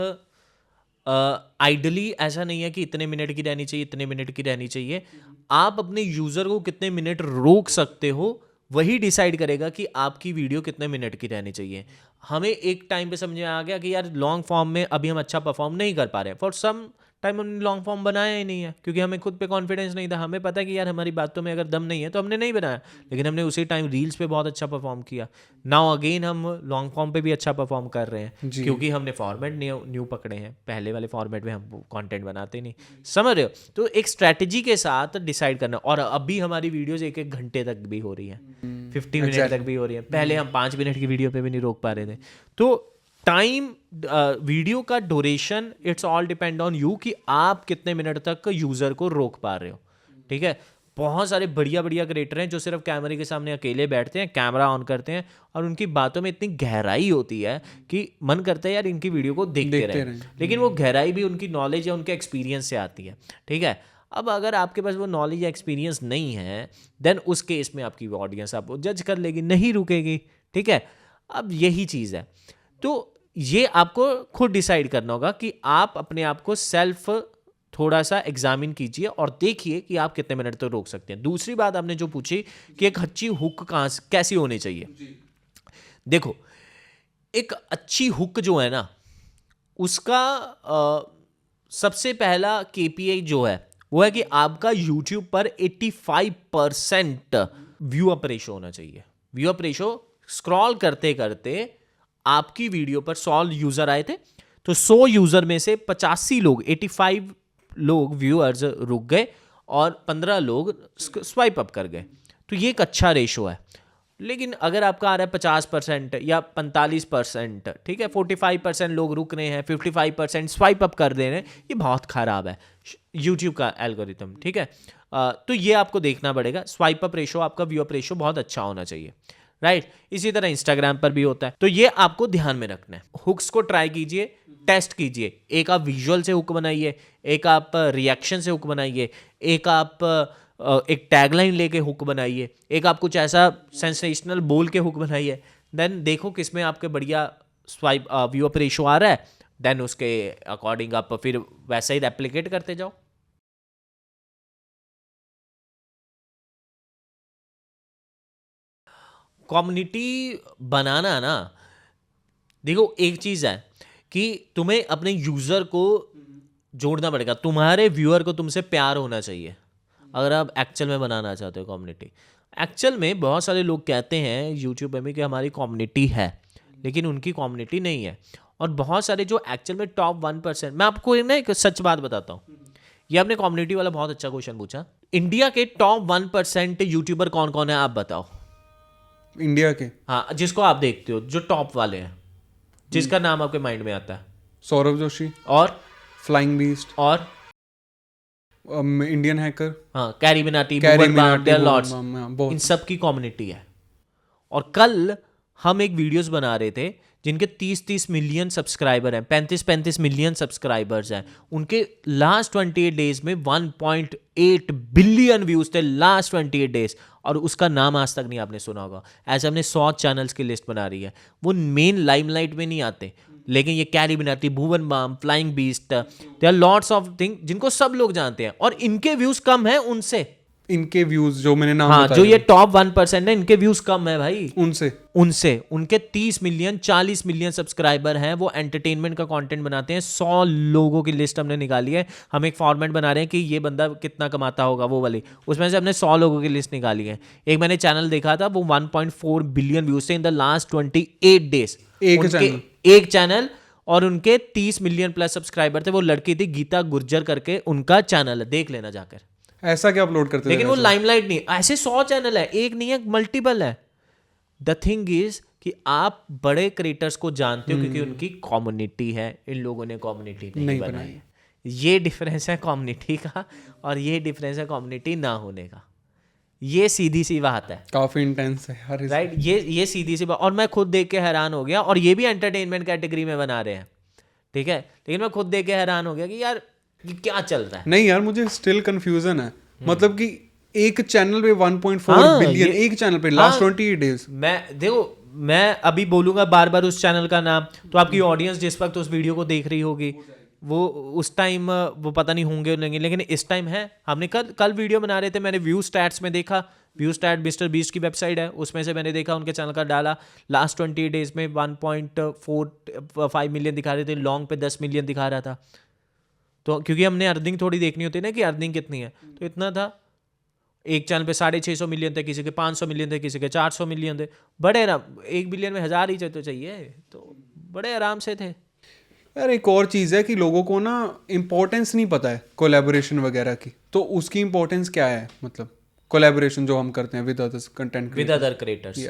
आइडली ऐसा नहीं है कि इतने मिनट की रहनी चाहिए, इतने मिनट की रहनी चाहिए। आप अपने यूज़र को कितने मिनट रोक सकते हो, वही डिसाइड करेगा कि आपकी वीडियो कितने मिनट की रहनी चाहिए। हमें एक टाइम पे समझ में आ गया कि यार लॉन्ग फॉर्म में अभी हम अच्छा परफॉर्म नहीं कर पा रहे हैं। फॉर सम टाइम हमने लॉन्ग फॉर्म बनाया ही नहीं है, क्योंकि हमें खुद पे कॉन्फिडेंस नहीं था। हमें पता है कि यार हमारी बातों में अगर दम नहीं है तो हमने नहीं बनाया, लेकिन हमने उसी टाइम रील्स पे बहुत अच्छा परफॉर्म किया। नाउ अगेन हम लॉन्ग फॉर्म पे भी अच्छा परफॉर्म कर रहे हैं, क्योंकि हमने फॉर्मेट न्यू पकड़े हैं। पहले वाले फॉर्मेट में हम कंटेंट बनाते नहीं, समझ रहे हो? तो एक स्ट्रैटेजी के साथ डिसाइड करना। और अभी हमारी वीडियोस 1-1 घंटे तक भी हो रही है, 50 मिनट तक भी हो रही है। पहले हम 5 मिनट की वीडियो पे भी नहीं रोक पा रहे थे। तो टाइम, वीडियो का duration, it's all depend on you कि आप कितने मिनट तक यूज़र को रोक पा रहे हो, ठीक है। बहुत सारे बढ़िया बढ़िया क्रिएटर हैं जो सिर्फ कैमरे के सामने अकेले बैठते हैं, कैमरा ऑन करते हैं, और उनकी बातों में इतनी गहराई होती है कि मन करता है यार इनकी वीडियो को देखते रहें। लेकिन वो गहराई भी उनकी नॉलेज या उनके एक्सपीरियंस से आती है, ठीक है। अब अगर आपके पास वो नॉलेज या एक्सपीरियंस नहीं है, देन उस केस में आपकी ऑडियंस आपको जज कर लेगी, नहीं रुकेगी, ठीक है। अब यही चीज़ है। तो ये आपको खुद डिसाइड करना होगा कि आप अपने आप को सेल्फ थोड़ा सा एग्जामिन कीजिए और देखिए कि आप कितने मिनट तक रोक सकते हैं। दूसरी बात आपने जो पूछी कि एक अच्छी हुक कैसी होनी चाहिए, देखो, एक अच्छी हुक जो है ना, उसका सबसे पहला KPI जो है वो है कि आपका YouTube पर 85% व्यू अप रेशो होना चाहिए। व्यू अप रेशो, स्क्रॉल करते करते आपकी वीडियो पर 100 यूजर आए थे, तो 100 यूजर में से 85 लोग, 85 लोग व्यूअर्स रुक गए और 15 लोग स्वाइप अप कर गए। तो ये एक अच्छा रेशो है। लेकिन अगर आपका आ रहा है 50% या 45%, ठीक है, 45% लोग रुक रहे हैं, 55% स्वाइप अप कर दे रहे हैं, ये बहुत ख़राब है यूट्यूब का एल्गोरिथम, ठीक है। तो ये आपको देखना पड़ेगा। स्वाइप अप रेशो, आपका व्यू अप रेशो बहुत अच्छा होना चाहिए, राइट। इसी तरह इंस्टाग्राम पर भी होता है। तो ये आपको ध्यान में रखना है। हुक्स को ट्राई कीजिए, टेस्ट कीजिए। एक आप विजुअल से हुक बनाइए, एक आप रिएक्शन से हुक बनाइए, एक आप एक टैगलाइन लेके हुक बनाइए, एक आप कुछ ऐसा सेंसेशनल बोल के हुक बनाइए। देन देखो किसमें आपके बढ़िया स्वाइप व्यू अप रेशो आ रहा है, देन उसके अकॉर्डिंग आप फिर वैसा ही रेप्लिकेट करते जाओ। कम्युनिटी बनाना ना, देखो एक चीज़ है कि तुम्हें अपने यूज़र को जोड़ना पड़ेगा। तुम्हारे व्यूअर को तुमसे प्यार होना चाहिए अगर आप एक्चुअल में बनाना चाहते हो कम्युनिटी। एक्चुअल में बहुत सारे लोग कहते हैं यूट्यूब में कि हमारी कम्युनिटी है, लेकिन उनकी कम्युनिटी नहीं है। और बहुत सारे जो एक्चुअल में टॉप 1%, मैं आपको ना एक सच बात बताता हूँ। ये आपने कम्युनिटी वाला बहुत अच्छा क्वेश्चन पूछा। इंडिया के टॉप 1% यूट्यूबर कौन कौन है आप बताओ। इंडिया के? हाँ, जिसको आप देखते हो, जो टॉप वाले हैं, जिसका नाम आपके माइंड में आता है। सौरभ जोशी और फ्लाइंग बीस्ट और इंडियन हैकर, हाँ, carry Minati, carry Bhuvan Bam, Minati, there Bhuvan lots, Bam, हाँ, इन बहुत। सब की कम्युनिटी है। और कल हम एक वीडियोस बना रहे थे जिनके 30-30 मिलियन सब्सक्राइबर हैं, 35-35 मिलियन सब्सक्राइबर्स हैं, उनके लास्ट 28 डेज में 1.8 बिलियन व्यूज थे लास्ट 28 डेज, और उसका नाम आज तक नहीं आपने सुना होगा। ऐसे हमने 100 चैनल्स की लिस्ट बना रही है, वो मेन लाइमलाइट में नहीं आते, लेकिन ये carry Minati, Bhuvan Bam, flying beast, there are lots of thing जिनको सब लोग जानते हैं, और इनके व्यूज कम है उनसे। इनके व्यूज जो मैंने नाम हाँ, बताया, जो ये टॉप 1% है, इनके व्यूज कम है भाई उनसे उनके 30 मिलियन 40 मिलियन सब्सक्राइबर हैं, वो एंटरटेनमेंट का कंटेंट बनाते हैं। 100 लोगों की लिस्ट हमने निकाली है, हम एक फॉर्मेट बना रहे हैं कि ये बंदा कितना कमाता होगा वो वाली, उसमें से हमने 100 लोगों की लिस्ट निकाली है। एक मैंने चैनल देखा था, वो 1.4 बिलियन व्यूज थे इन द लास्ट 28 डेज, एक चैनल, और उनके 30 मिलियन प्लस सब्सक्राइबर थे। वो लड़की थी गीता गुर्जर करके, उनका चैनल है, देख लेना जाकर। ऐसा क्या अपलोड करते थे? लेकिन वो लाइमलाइट नहीं, ऐसे 100 चैनल है, एक नहीं है, मल्टीपल है। द थिंग इज कि आप बड़े क्रिएटर्स को जानते हो क्योंकि उनकी कम्युनिटी है, इन लोगों ने कम्युनिटी नहीं बनाई है। ये डिफरेंस है कम्युनिटी का, और ये डिफरेंस है कम्युनिटी ना होने का। ये सीधी सी बात है, काफी इंटेंस है यार, राइट? ये सीधी सी बात, और मैं खुद देख के हैरान हो गया। और ये भी एंटरटेनमेंट कैटेगरी में बना रहे हैं, ठीक है, लेकिन मैं खुद देख के हैरान हो गया कि यार ये क्या चल रहा है। नहीं यार, मुझे स्टिल कंफ्यूजन है, मतलब कि एक चैनल पे 1.4 बिलियन, एक चैनल पे लास्ट 28 डेज। मैं अभी बोलूंगा बार बार उस चैनल का नाम, तो आपकी ऑडियंस जिस वक्त उस वीडियो को देख रही होगी वो उस टाइम वो पता नहीं होंगे, लेकिन इस टाइम है। हमने कल वीडियो बना रहे थे, मैंने व्यू स्टैट्स में देखा, व्यू स्टैट मिस्टर बीस्ट की वेबसाइट है, उसमें से मैंने देखा उनके चैनल का डाला, लास्ट 28 डेज में 1.45 मिलियन दिखा रहे थे, लॉन्ग पे 10 मिलियन दिखा रहा था। तो क्योंकि हमने अर्निंग थोड़ी देखनी होती है ना कि अर्निंग कितनी है, तो इतना था। एक चैनल पे 650 मिलियन थे, किसी के 500 मिलियन थे, किसी के 400 मिलियन थे। बड़े आराम, 1 बिलियन में 1000 ही तो चाहिए, तो बड़े आराम से थे। यार एक और चीज़ है कि लोगों को ना इम्पोर्टेंस नहीं पता है कोलैबोरेशन वगैरह की, तो उसकी इम्पोर्टेंस क्या है, मतलब कोलैबोरेशन जो हम करते हैं with others content, with other creators.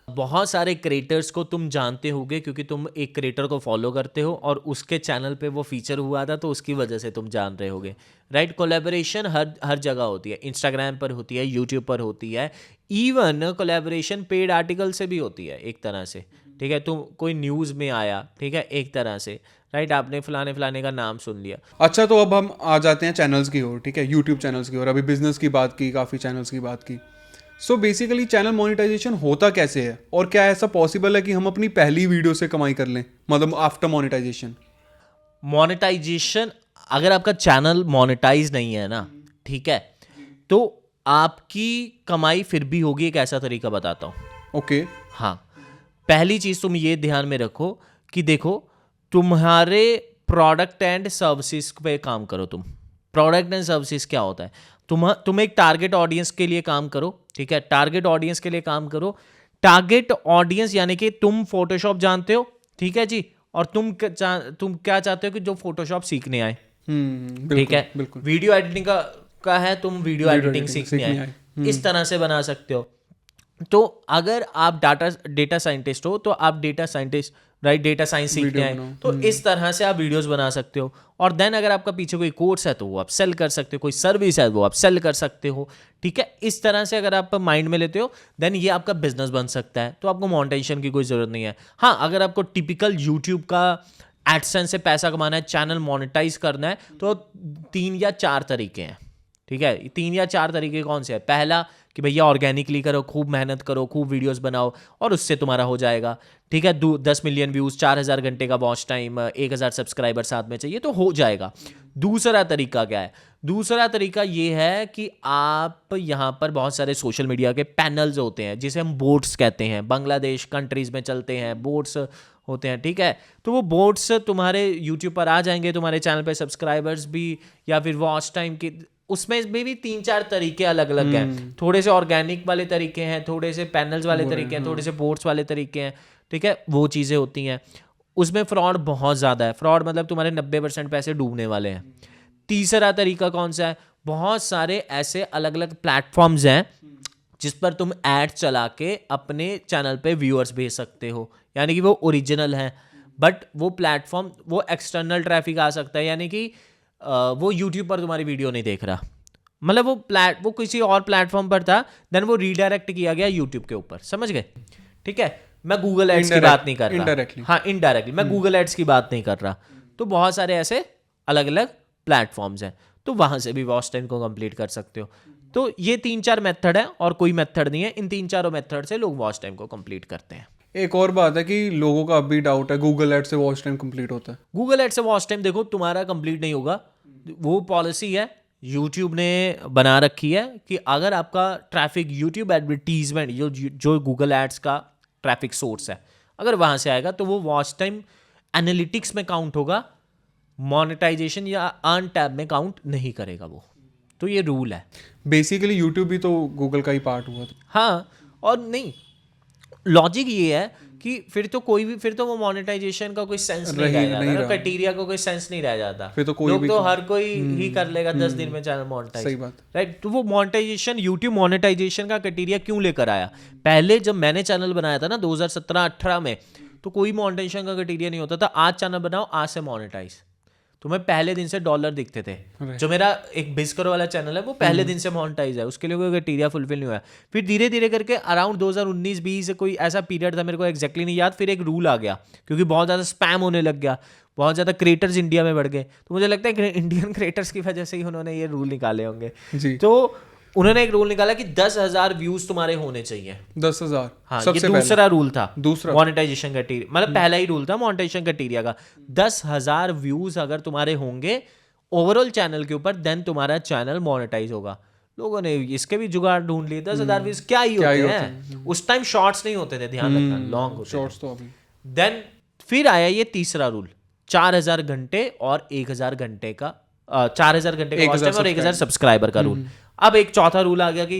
बहुत सारे क्रिएटर्स को तुम जानते होगे क्योंकि तुम एक क्रिएटर को फॉलो करते हो और उसके चैनल पे वो फीचर हुआ था, तो उसकी वजह से तुम जान रहे होगे, राइट? कोलैबोरेशन हर जगह होती है, इंस्टाग्राम पर होती है, यूट्यूब पर होती है, इवन कोलैबोरेशन पेड आर्टिकल से भी होती है एक तरह से, ठीक है? तुम कोई न्यूज़ में आया, ठीक है, एक तरह से, राइट? आपने फलाने का नाम सुन लिया। अच्छा, तो अब हम आ जाते हैं चैनल्स की ओर, ठीक है, यूट्यूब चैनल्स की ओर। अभी बिजनेस की बात की, काफ़ी चैनल्स की बात की। सो बेसिकली चैनल मोनेटाइजेशन होता कैसे है, और क्या ऐसा पॉसिबल है कि हम अपनी पहली वीडियो से कमाई कर लें, मतलब आफ्टर मोनेटाइजेशन? मोनेटाइजेशन, अगर आपका चैनल मोनेटाइज नहीं है ना, ठीक है, तो आपकी कमाई फिर भी होगी। एक ऐसा तरीका बताता हूँ। ओके। हाँ, पहली चीज़ तुम ये ध्यान में रखो कि देखो, तुम्हारे प्रोडक्ट एंड सर्विसेज पे काम करो तुम। प्रोडक्ट एंड सर्विसेज क्या होता है? तुम एक टारगेट ऑडियंस के लिए काम करो, ठीक है? टारगेट ऑडियंस के लिए काम करो। टारगेट ऑडियंस यानी कि तुम फोटोशॉप जानते हो, ठीक है जी, और तुम क्या चाहते हो कि जो फोटोशॉप सीखने आए, ठीक है? बिल्कुल। वीडियो एडिटिंग का है, तुम वीडियो एडिटिंग सीखने आए, इस तरह से बना सकते हो। तो अगर आप डेटा साइंटिस्ट हो तो आप data scientist, right, data science सीखने आए, तो इस तरह से आप वीडियोस बना सकते हो। और देन अगर आपका पीछे कोई कोर्स है तो वो आप सेल कर सकते हो, कोई सर्विस है वो आप सेल कर सकते हो, ठीक है? इस तरह से अगर आप माइंड में लेते हो, देन ये आपका बिजनेस बन सकता है, तो आपको मोनेटाइजेशन की कोई ज़रूरत नहीं है। हाँ, अगर आपको टिपिकल यूट्यूब का एडसेंस से पैसा कमाना है, चैनल मोनेटाइज करना है, तो 3 या 4 तरीके हैं, ठीक है? 3 या 4 तरीके कौन से हैं? पहला कि भैया ऑर्गेनिकली करो, खूब मेहनत करो, खूब वीडियोस बनाओ, और उससे तुम्हारा हो जाएगा, ठीक है? 10 मिलियन व्यूज़, 4000 घंटे का वॉच टाइम, 1000 सब्सक्राइबर साथ में चाहिए तो हो जाएगा। दूसरा तरीका क्या है? दूसरा तरीका ये है कि आप यहाँ पर बहुत सारे सोशल मीडिया के पैनल्स होते हैं, जिसे हम बोट्स कहते हैं, बांग्लादेश कंट्रीज़ में चलते हैं, बोट्स होते हैं, ठीक है? तो वो बोट्स तुम्हारे यूट्यूब पर आ जाएंगे, तुम्हारे चैनल पे सब्सक्राइबर्स भी या फिर वॉच टाइम की, उसमें भी 3-4 तरीके अलग अलग हैं। थोड़े से ऑर्गेनिक वाले तरीके हैं, थोड़े से पैनल्स वाले तरीके हैं, थोड़े से बोट्स वाले तरीके हैं, ठीक है? वो चीज़ें होती हैं। उसमें फ्रॉड बहुत ज़्यादा है। फ्रॉड मतलब तुम्हारे 90% पैसे डूबने वाले हैं। तीसरा तरीका कौन सा है? बहुत सारे ऐसे अलग अलग प्लेटफॉर्म्स हैं जिस पर तुम ऐड चला के अपने चैनल पे व्यूअर्स भेज सकते हो, यानी कि वो ओरिजिनल है, बट वो प्लेटफॉर्म, वो एक्सटर्नल ट्रैफिक आ सकता है, यानी कि वो यूट्यूब पर तुम्हारी वीडियो नहीं देख रहा, मतलब वो किसी और प्लेटफॉर्म पर था, देन वो रीडायरेक्ट किया गया यूट्यूब के ऊपर, समझ गए? ठीक है, मैं गूगल एड्स की बात नहीं कर रहा, इनडायरेक्टली, हाँ इनडायरेक्टली मैं गूगल एड्स की बात नहीं कर रहा। तो बहुत सारे ऐसे अलग अलग प्लेटफॉर्म्स हैं, तो वहां से भी वॉच टाइम को कंप्लीट कर सकते हो। तो ये 3-4 मेथड है और कोई मेथड नहीं है, इन 3-4 मेथड से लोग वॉच टाइम को कंप्लीट करते हैं। एक और बात है कि लोगों का अब भी डाउट है गूगल एड से वॉच टाइम कंप्लीट होता है। गूगल एड से वॉच टाइम देखो तुम्हारा कंप्लीट नहीं होगा, वो पॉलिसी है यूट्यूब ने बना रखी है कि अगर आपका ट्रैफिक यूट्यूब एडवर्टीजमेंट जो गूगल एड्स का ट्रैफिक सोर्स है अगर वहां से आएगा तो वो वॉच टाइम एनालिटिक्स में काउंट होगा, मोनेटाइजेशन या अर्न टैब में काउंट नहीं करेगा वो। तो ये रूल है। बेसिकली यूट्यूब भी तो गूगल का ही पार्ट हुआ था। हाँ, और नहीं, लॉजिक ये है कि फिर तो वो मोनेटाइजेशन का कोई सेंस नहीं रह जाता ना, क्राइटेरिया का कोई सेंस नहीं रह जाता, फिर तो कोई लोग भी तो हर कोई ही कर लेगा 10 दिन में चैनल मोनेटाइज। सही बात, राइट। तो वो मोनेटाइजेशन, यूट्यूब मोनेटाइजेशन का क्राइटेरिया क्यों लेकर आया? पहले जब मैंने चैनल बनाया था ना 2017-18 में, तो कोई मोनेटाइजेशन का क्राइटेरिया नहीं होता था, आज चैनल बनाओ आज से मोनेटाइज। तुम्हें पहले दिन से डॉलर दिखते थे। जो मेरा एक बिस्करो वाला चैनल है वो पहले दिन से मोनेटाइज है, उसके लिए कोई क्राइटेरिया फुलफिल नहीं हुआ। फिर धीरे धीरे करके अराउंड 2019-20 कोई ऐसा पीरियड था, मेरे को एग्जैक्टली नहीं याद, फिर एक रूल आ गया क्योंकि बहुत ज़्यादा स्पैम होने लग गया, बहुत ज़्यादा क्रिएटर्स इंडिया में बढ़ गए, तो मुझे लगता है इंडियन क्रिएटर्स की वजह से ही उन्होंने ये रूल निकाले होंगे जी। तो उन्होंने एक रूल निकाला कि 10,000 व्यूज तुम्हारे होने चाहिए। 10,000, हाँ, ये दूसरा रूल था, दूसरा मोनेटाइजेशन क्राइटेरिया, मतलब पहला ही रूल था मोनेटाइजेशन क्राइटेरिया का। 10,000 व्यूज अगर तुम्हारे होंगे ओवरऑल चैनल के ऊपर, देन तुम्हारा चैनल मोनेटाइज होगा। लोगों ने इसके भी जुगाड़ ढूंढ लिए। 10,000 व्यूज क्या ही होते हैं उस टाइम, शॉर्ट्स नहीं होते थे, ध्यान रखना, लॉन्ग होते शॉर्ट्स तो अभी। देन फिर आया ये तीसरा रूल, 4,000 घंटे और 1,000 घंटे का 4,000 घंटे का वॉच टाइम और 1,000 सब्सक्राइबर का रूल। अब एक चौथा रूल आ गया कि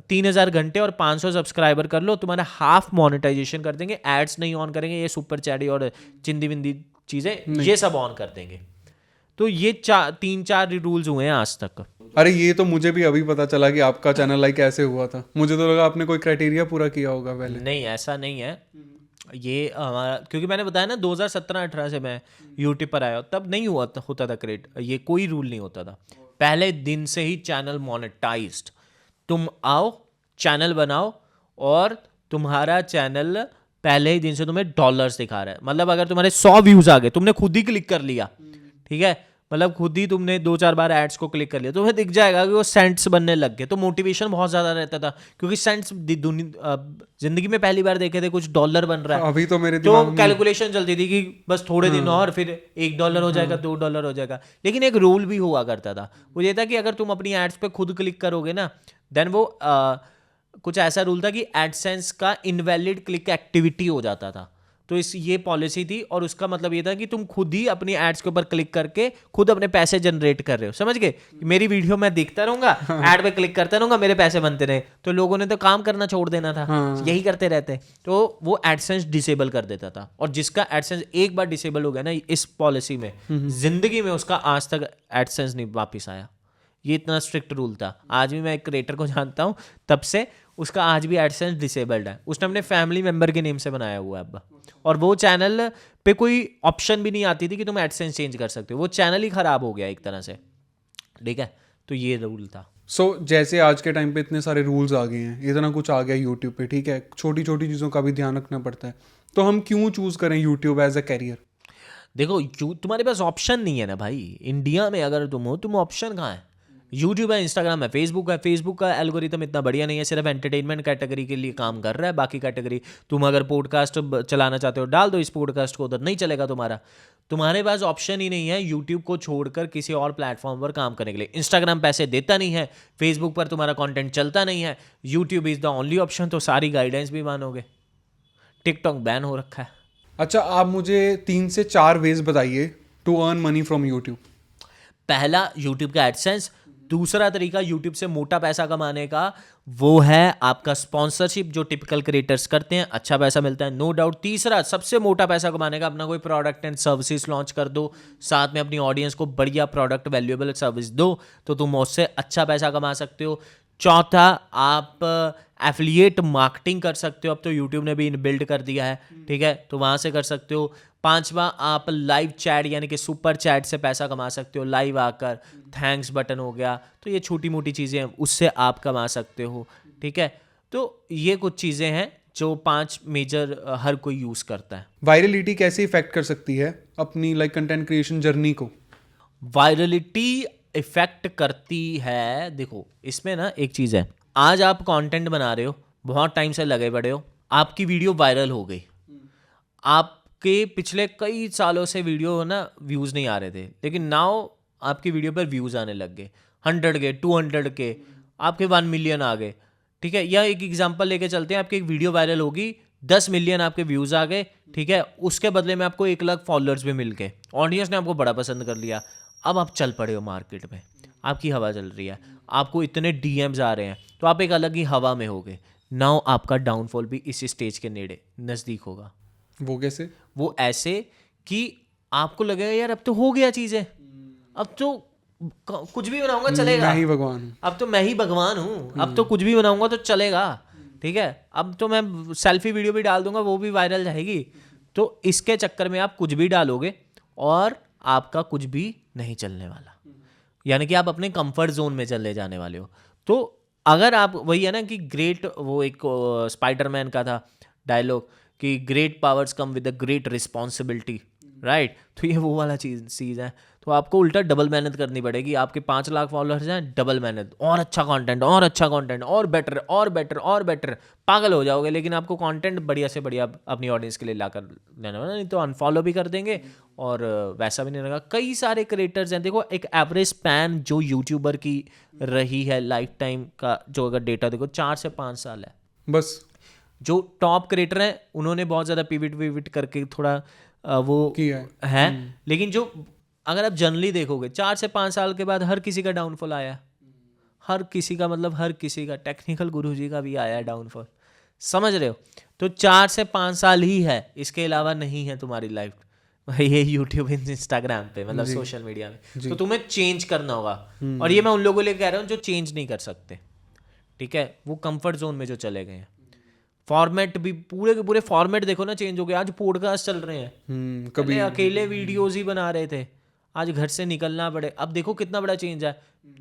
3,000 घंटे और 500 सब्सक्राइबर कर लो, तुम्हारा हाफ मोनेटाइजेशन कर देंगे, एड्स नहीं ऑन करेंगे, ये सुपर चैटी और चिंदी विंदी चीजें ये सब ऑन कर देंगे। तो ये 3-4 रूल्स हुए हैं आज तक। अरे ये तो मुझे भी अभी पता चला कि आपका चैनल लाइक ऐसे हुआ था, मुझे तो लगा आपने कोई क्राइटेरिया पूरा किया होगा पहले। नहीं, ऐसा नहीं है ये हमारा, क्योंकि मैंने बताया ना 2017-18 से मैं यूट्यूब पर आया, तब नहीं होता था क्रिएट, ये कोई रूल नहीं होता था, पहले दिन से ही चैनल मोनेटाइज्ड। तुम आओ, चैनल बनाओ और तुम्हारा चैनल पहले ही दिन से तुम्हें डॉलर्स दिखा रहा है। मतलब अगर तुम्हारे 100 व्यूज आ गए, तुमने खुद ही क्लिक कर लिया, ठीक है, मतलब खुद ही तुमने 2-4 बार एड्स को क्लिक कर लिया, तो तुम्हें दिख जाएगा कि वो सेंट्स बनने लग गए। तो मोटिवेशन बहुत ज्यादा रहता था, क्योंकि सेंट्स जिंदगी में पहली बार देखे थे, कुछ डॉलर बन रहा है अभी तो मेरे तो कैलकुलेशन चलती थी कि बस थोड़े दिन और फिर $1 हो जाएगा, $2 हो जाएगा। लेकिन एक रूल भी हुआ करता था, वो ये था कि अगर तुम अपनी एड्स पे खुद क्लिक करोगे ना, देन वो कुछ ऐसा रूल था कि एडसेंस का इनवैलिड क्लिक एक्टिविटी हो जाता था। तो ये पॉलिसी थी, और उसका मतलब ये था कि तुम खुद ही अपनी एड्स के ऊपर क्लिक करके खुद अपने पैसे जनरेट कर रहे हो, समझ गए? मेरी वीडियो मैं देखता रहूंगा, एड पे क्लिक करता रहूंगा, मेरे पैसे बनते रहे। तो लोगों ने तो काम करना छोड़ देना था, यही करते रहते, तो वो एडसेंस डिसेबल कर देता था। और जिसका एडसेंस एक बार डिसेबल हो गया ना इस पॉलिसी में, जिंदगी में उसका आज तक एडसेंस नहीं वापिस आया। ये इतना स्ट्रिक्ट रूल था। आज भी मैं एक क्रिएटर को जानता हूँ, तब से उसका आज भी एडसेंस डिसेबल्ड है। उसने अपने फैमिली मेंबर के नेम से बनाया हुआ है अब, और वो चैनल पे कोई ऑप्शन भी नहीं आती थी कि तुम एडसेंस चेंज कर सकते हो, वो चैनल ही खराब हो गया एक तरह से, ठीक है? तो ये रूल था। जैसे आज के टाइम पे इतने सारे रूल्स आ गए हैं, इतना कुछ आ गया यूट्यूब पे, ठीक है, छोटी छोटी चीज़ों का भी ध्यान रखना पड़ता है, तो हम क्यों चूज़ करें यूट्यूब एज अ कैरियर? देखो, तुम्हारे पास ऑप्शन नहीं है ना भाई। इंडिया में अगर तुम हो, तुम ऑप्शन कहाँ है? यूट्यूब है, इंस्टाग्राम है, फेसबुक है। फेसबुक का एल्गोरिथम इतना बढ़िया नहीं है, सिर्फ एंटरटेनमेंट कैटेगरी के लिए काम कर रहा है। बाकी कैटेगरी तुम अगर पॉडकास्ट चलाना चाहते हो, डाल दो इस पॉडकास्ट को, उधर नहीं चलेगा तुम्हारा। तुम्हारे पास ऑप्शन ही नहीं है यूट्यूब को छोड़कर किसी और प्लेटफॉर्म पर काम करने के लिए। इंस्टाग्राम पैसे देता नहीं है, फेसबुक पर तुम्हारा कंटेंट चलता नहीं है, YouTube is the only option. तो सारी गाइडेंस भी मानोगे। टिकटॉक बैन हो रखा है। अच्छा, आप मुझे 3 से 4 वेज बताइए to earn money from YouTube. पहला, यूट्यूब का एडसेंस। दूसरा तरीका यूट्यूब से मोटा पैसा कमाने का, वो है आपका स्पॉन्सरशिप, जो टिपिकल क्रिएटर्स करते हैं, अच्छा पैसा मिलता है, नो डाउट। तीसरा, सबसे मोटा पैसा कमाने का, अपना कोई प्रोडक्ट एंड सर्विसेज लॉन्च कर दो, साथ में अपनी ऑडियंस को बढ़िया प्रोडक्ट वैल्यूएबल सर्विस दो, तो तुम उससे अच्छा पैसा कमा सकते हो। चौथा, आप एफिलिएट मार्केटिंग कर सकते हो, अब तो यूट्यूब ने भी बिल्ड कर दिया है, ठीक है, तो वहाँ से कर सकते हो। पांचवा, आप लाइव चैट यानी कि सुपर चैट से पैसा कमा सकते हो, लाइव आकर थैंक्स बटन हो गया, तो ये छोटी मोटी चीज़ें हैं, उससे आप कमा सकते हो, ठीक है। तो ये कुछ चीज़ें हैं जो 5 मेजर हर कोई यूज़ करता है। वायरलिटी कैसे इफेक्ट कर सकती है अपनी कंटेंट क्रिएशन जर्नी को? वायरलिटी इफेक्ट करती है, देखो इसमें ना एक चीज़ है, आज आप कंटेंट बना रहे हो, बहुत टाइम से लगे पड़े हो, आपकी वीडियो वायरल हो गई, आपके पिछले कई सालों से वीडियो ना व्यूज़ नहीं आ रहे थे, लेकिन नाउ आपकी वीडियो पर व्यूज़ आने लग गए, 100 के 200 के, आपके 1 मिलियन आ गए, ठीक है। या एक एग्जांपल लेके चलते हैं, आपकी एक वीडियो वायरल होगी, 10 मिलियन आपके व्यूज़ आ गए, ठीक है, उसके बदले में आपको 1 लाख फॉलोअर्स भी मिल गए, ऑडियंस ने आपको बड़ा पसंद कर लिया, अब आप चल पड़े हो मार्केट में, आपकी हवा चल रही है, आपको इतने डीएम्स आ रहे हैं, तो आप एक अलग ही हवा में होगे। नाउ आपका डाउनफॉल भी इसी स्टेज के नेड़े नज़दीक होगा। वो कैसे? वो ऐसे कि आपको लगेगा यार अब तो हो गया चीज़ें, अब तो कुछ भी बनाऊंगा चलेगा, मैं ही भगवान हूँ, अब तो मैं ही भगवान हूँ, अब तो कुछ भी बनाऊंगा तो चलेगा, ठीक है, अब तो मैं सेल्फी वीडियो भी डाल दूंगा, वो भी वायरल जाएगी। तो इसके चक्कर में आप कुछ भी डालोगे और आपका कुछ भी नहीं चलने वाला, यानी कि आप अपने कंफर्ट जोन में चले जाने वाले हो। तो अगर आप, वही है ना कि ग्रेट, वो एक स्पाइडरमैन का था डायलॉग कि great powers come with a great responsibility, right, तो ये वो वाला चीज़ है। तो आपको उल्टा डबल मेहनत करनी पड़ेगी, आपके 5 लाख फॉलोअर्स हैं, डबल मेहनत, और अच्छा कंटेंट, और अच्छा कंटेंट, और बेटर, और बेटर, और बेटर, पागल हो जाओगे। लेकिन आपको कंटेंट बढ़िया से बढ़िया अपनी ऑडियंस के लिए ला कर लेना है, नहीं तो अनफॉलो भी कर देंगे और वैसा भी नहीं रहेगा। कई सारे क्रिएटर्स हैं, देखो एक एवरेज स्पैन जो यूट्यूबर की रही है लाइफ टाइम का, जो अगर डेटा देखो 4 से 5 साल है बस। जो टॉप क्रिएटर हैं उन्होंने बहुत ज़्यादा पिविट करके थोड़ा वो किया है, लेकिन जो अगर आप जनरली देखोगे 4 से 5 साल के बाद हर किसी का डाउनफॉल आया, हर किसी का, मतलब हर किसी का, टेक्निकल गुरुजी का भी आया है डाउनफॉल, समझ रहे हो। तो 4 से 5 साल ही है, इसके अलावा नहीं है तुम्हारी लाइफ ये यूट्यूब इंस्टाग्राम पे, मतलब सोशल मीडिया में। तो तुम्हें चेंज करना होगा, और ये मैं उन लोगों के लिए कह रहा हूँ जो चेंज नहीं कर सकते, ठीक है, वो कंफर्ट जोन में जो चले गए हैं। फॉर्मेट भी पूरे के पूरे फॉर्मेट देखो ना चेंज हो गया, आज पॉडकास्ट चल रहे हैं, कभी अकेले वीडियोस ही बना रहे थे, आज घर से निकलना पड़े, अब देखो कितना बड़ा चेंज है।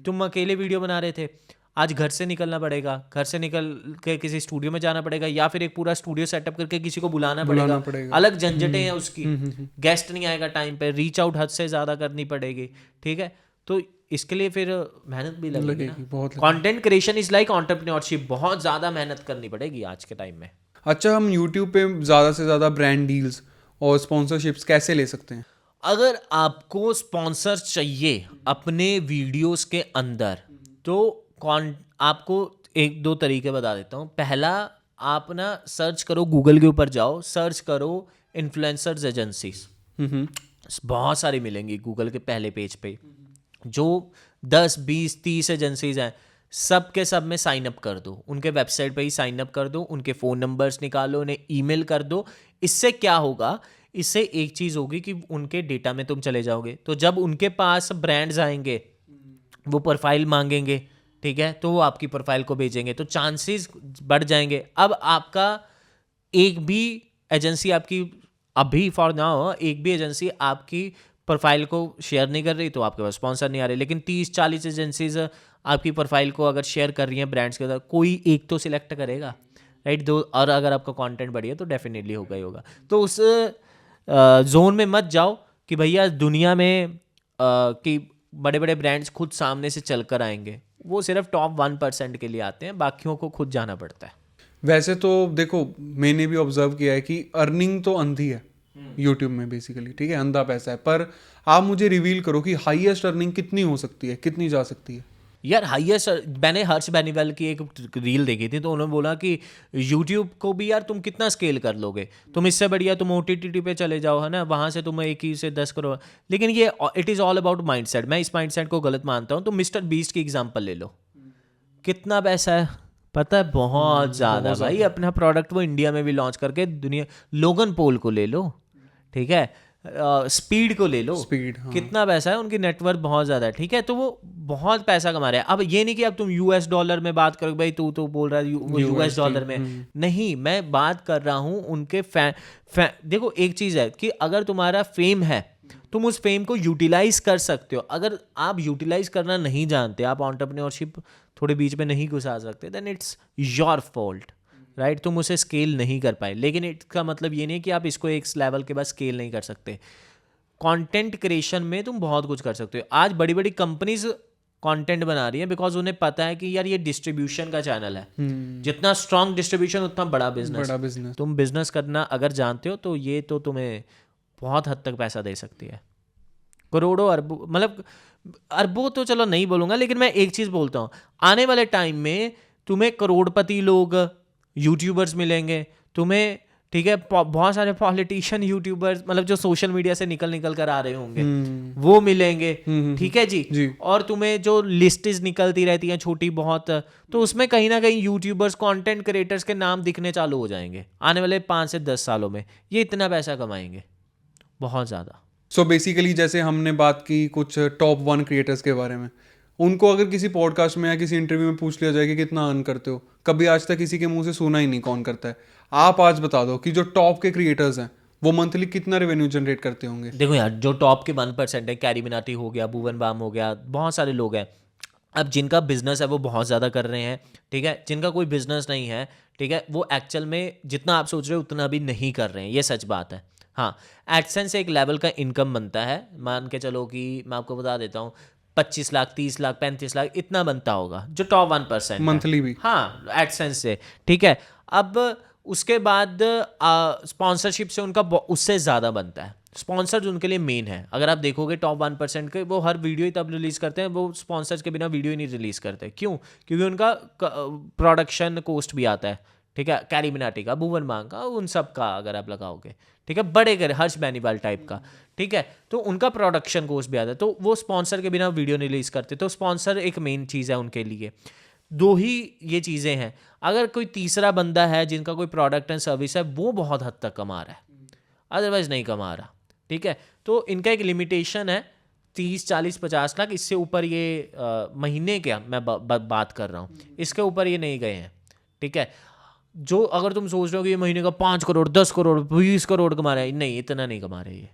तुम अकेले वीडियो बना रहे थे, आज घर से निकलना पड़ेगा, घर से निकल के किसी स्टूडियो में जाना पड़ेगा, या फिर एक पूरा स्टूडियो सेटअप करके किसी को बुलाना पड़ेगा, अलग झंझटें हैं उसकी, गेस्ट नहीं आएगा टाइम पे, रीच आउट हद से ज़्यादा करनी पड़ेगी, ठीक है। तो इसके लिए फिर मेहनत भी लगेगी ना। Content creation is like entrepreneurship, बहुत ज़्यादा मेहनत करनी पड़ेगी आज के टाइम में। अच्छा, हम यूट्यूब पे ज़्यादा से ज़्यादा ब्रांड डील्स और स्पॉन्सरशिप्स कैसे ले सकते हैं? अगर आपको स्पॉन्सर चाहिए अपने वीडियोस के अंदर, तो आपको 1-2 तरीके बता देता हूँ। पहला, आप ना सर्च करो, गूगल के ऊपर जाओ, सर्च करो इन्फ्लुएंसर्स एजेंसीज, बहुत सारी मिलेंगी गूगल के पहले पेज पे, जो 10, 20, 30 एजेंसीज हैं, सब के सब में साइन अप कर दो, उनके वेबसाइट पे ही साइन अप कर दो, उनके फ़ोन नंबर्स निकालो, उन्हें ईमेल कर दो। इससे क्या होगा, इससे एक चीज़ होगी कि उनके डेटा में तुम चले जाओगे, तो जब उनके पास ब्रांड्स आएंगे वो प्रोफाइल मांगेंगे, ठीक है, तो वो आपकी प्रोफाइल को भेजेंगे, तो चांसेस बढ़ जाएंगे। अब आपका एक भी एजेंसी आपकी, अभी फॉर नाउ एक भी एजेंसी आपकी प्रोफाइल को शेयर नहीं कर रही, तो आपके पास स्पॉन्सर नहीं आ रहे। लेकिन 30-40 एजेंसीज आपकी प्रोफाइल को अगर शेयर कर रही हैं ब्रांड्स के साथ, कोई एक तो सिलेक्ट करेगा, राइट, दो, और अगर आपका कंटेंट बढ़िया तो डेफिनेटली होगा ही होगा। तो उस जोन में मत जाओ कि भैया दुनिया में कि बड़े बड़े ब्रांड्स खुद सामने से चल कर आएंगे, वो सिर्फ टॉप 1% के लिए आते हैं, बाकियों को खुद जाना पड़ता है। वैसे तो देखो, मैंने भी ऑब्जर्व किया है कि अर्निंग तो अंधी है यूट्यूब में बेसिकली, ठीक है, अंधा पैसा है, पर आप मुझे रिवील करो कि हाईएस्ट अर्निंग कितनी हो सकती है, कितनी जा सकती है? यार हाईएस्ट, मैंने हर्ष बेनीवाल की एक रील देखी थी, तो उन्होंने बोला कि यूट्यूब को भी यार तुम कितना स्केल कर लोगे, तुम इससे बढ़िया तुम OTT पे चले जाओ, है ना, वहाँ से तुम 1 ही से 10 करोड़। लेकिन ये it is all about mindset, मैं इस माइंडसेट को गलत मानता हूँ। तो मिस्टर बीस्ट की एग्जांपल ले लो, कितना पैसा है पता है, बहुत ज़्यादा भाई। अपना प्रोडक्ट वो इंडिया में भी लॉन्च करके दुनिया, लोगन पॉल को ले लो, ठीक है, स्पीड को ले लो, स्पीड, हाँ। कितना पैसा है, उनकी नेटवर्क बहुत ज़्यादा है, ठीक है, तो वो बहुत पैसा कमा रहे हैं। अब ये नहीं कि अब तुम यूएस डॉलर में बात करो, भाई तू तो बोल रहा है वो यूएस डॉलर में, नहीं, मैं बात कर रहा हूँ उनके देखो एक चीज़ है कि अगर तुम्हारा फेम है, तुम उस फेम को यूटिलाइज कर सकते हो। अगर आप यूटिलाइज करना नहीं जानते, आप एंटरप्रेन्योरशिप थोड़े बीच में नहीं घुसा सकते, then it's your fault, right, तुम उसे स्केल नहीं कर पाए। लेकिन इसका मतलब ये नहीं कि आप इसको एक लेवल के बाद स्केल नहीं कर सकते। कंटेंट क्रिएशन में तुम बहुत कुछ कर सकते हो। आज बड़ी बड़ी कंपनीज कंटेंट बना रही है बिकॉज उन्हें पता है कि यार ये डिस्ट्रीब्यूशन का चैनल है, जितना स्ट्रांग डिस्ट्रीब्यूशन उतना बड़ा बिजनेस। तुम बिजनेस करना अगर जानते हो तो ये तो तुम्हें बहुत हद तक पैसा दे सकती है, करोड़ों अरबों, मतलब अरबों तो चलो नहीं बोलूँगा, लेकिन मैं एक चीज़ बोलता हूँ, आने वाले टाइम में तुम्हें करोड़पति लोग यूट्यूबर्स मिलेंगे तुम्हें, ठीक है, बहुत सारे पॉलिटिशियन यूट्यूबर्स, मतलब जो सोशल मीडिया से निकल कर आ रहे होंगे वो मिलेंगे, ठीक है जी, और तुम्हें जो लिस्टें निकलती रहती हैं छोटी बहुत, तो उसमें कहीं ना कहीं यूट्यूबर्स, कंटेंट क्रिएटर्स के नाम दिखने चालू हो जाएंगे आने वाले 5 से 10 सालों में। ये इतना पैसा कमाएंगे, बहुत ज़्यादा। सो बेसिकली जैसे हमने बात की कुछ टॉप 1 क्रिएटर्स के बारे में, उनको अगर किसी पॉडकास्ट में या किसी इंटरव्यू में पूछ लिया जाए कि कितना अर्न करते हो, कभी आज तक किसी के मुंह से सुना ही नहीं कौन करता है। आप आज बता दो कि जो टॉप के क्रिएटर्स हैं वो मंथली कितना रेवेन्यू जनरेट करते होंगे। देखो यार, जो टॉप के 1% है, कैरी मिनाटी हो गया, भुवन बाम हो गया, बहुत सारे लोग हैं। अब जिनका बिजनेस है वो बहुत ज़्यादा कर रहे हैं, ठीक है, जिनका कोई बिजनेस नहीं है, ठीक है, वो एक्चुअल में जितना आप सोच रहे हो उतना भी नहीं कर रहे हैं, ये सच बात है। हाँ, एडसेंस से एक लेवल का इनकम बनता है, मान के चलो कि मैं आपको बता देता हूँ 25 लाख, 30 लाख, 35 लाख इतना बनता होगा जो टॉप 1% मंथली भी, हाँ, एडसेंस से, ठीक है। अब उसके बाद स्पॉन्सरशिप से उनका उससे ज़्यादा बनता है। स्पॉन्सर्स उनके लिए मेन है। अगर आप देखोगे टॉप 1% के, वो हर वीडियो ही तब रिलीज़ करते हैं, वो स्पॉन्सर्स के बिना वीडियो ही नहीं रिलीज़ करते। क्यों? क्योंकि उनका प्रोडक्शन कॉस्ट भी आता है, ठीक है, कैरी मिनाटी का, भुवन बाम का, उन सब का अगर आप लगाओगे, ठीक है, बड़े कर हर्ष बेनीवाल टाइप का, ठीक है, तो उनका प्रोडक्शन कॉस्ट भी आता है, तो वो स्पॉन्सर के बिना वीडियो नहीं रिलीज़ करते। तो स्पॉन्सर एक मेन चीज़ है उनके लिए। 2 ही ये चीज़ें हैं। अगर कोई तीसरा बंदा है जिनका कोई प्रोडक्ट एंड सर्विस है, वो बहुत हद तक कमा रहा है, अदरवाइज नहीं कमा रहा, ठीक है। तो इनका एक लिमिटेशन है 30, 40, 50 लाख, इससे ऊपर ये महीने क्या मैं बात कर रहा हूँ, इसके ऊपर ये नहीं गए हैं, ठीक है। जो अगर तुम सोच रहे हो कि ये महीने का 5 करोड़, 10 करोड़, 20 करोड़ कमा रहा है, नहीं, इतना नहीं कमा रहे, ये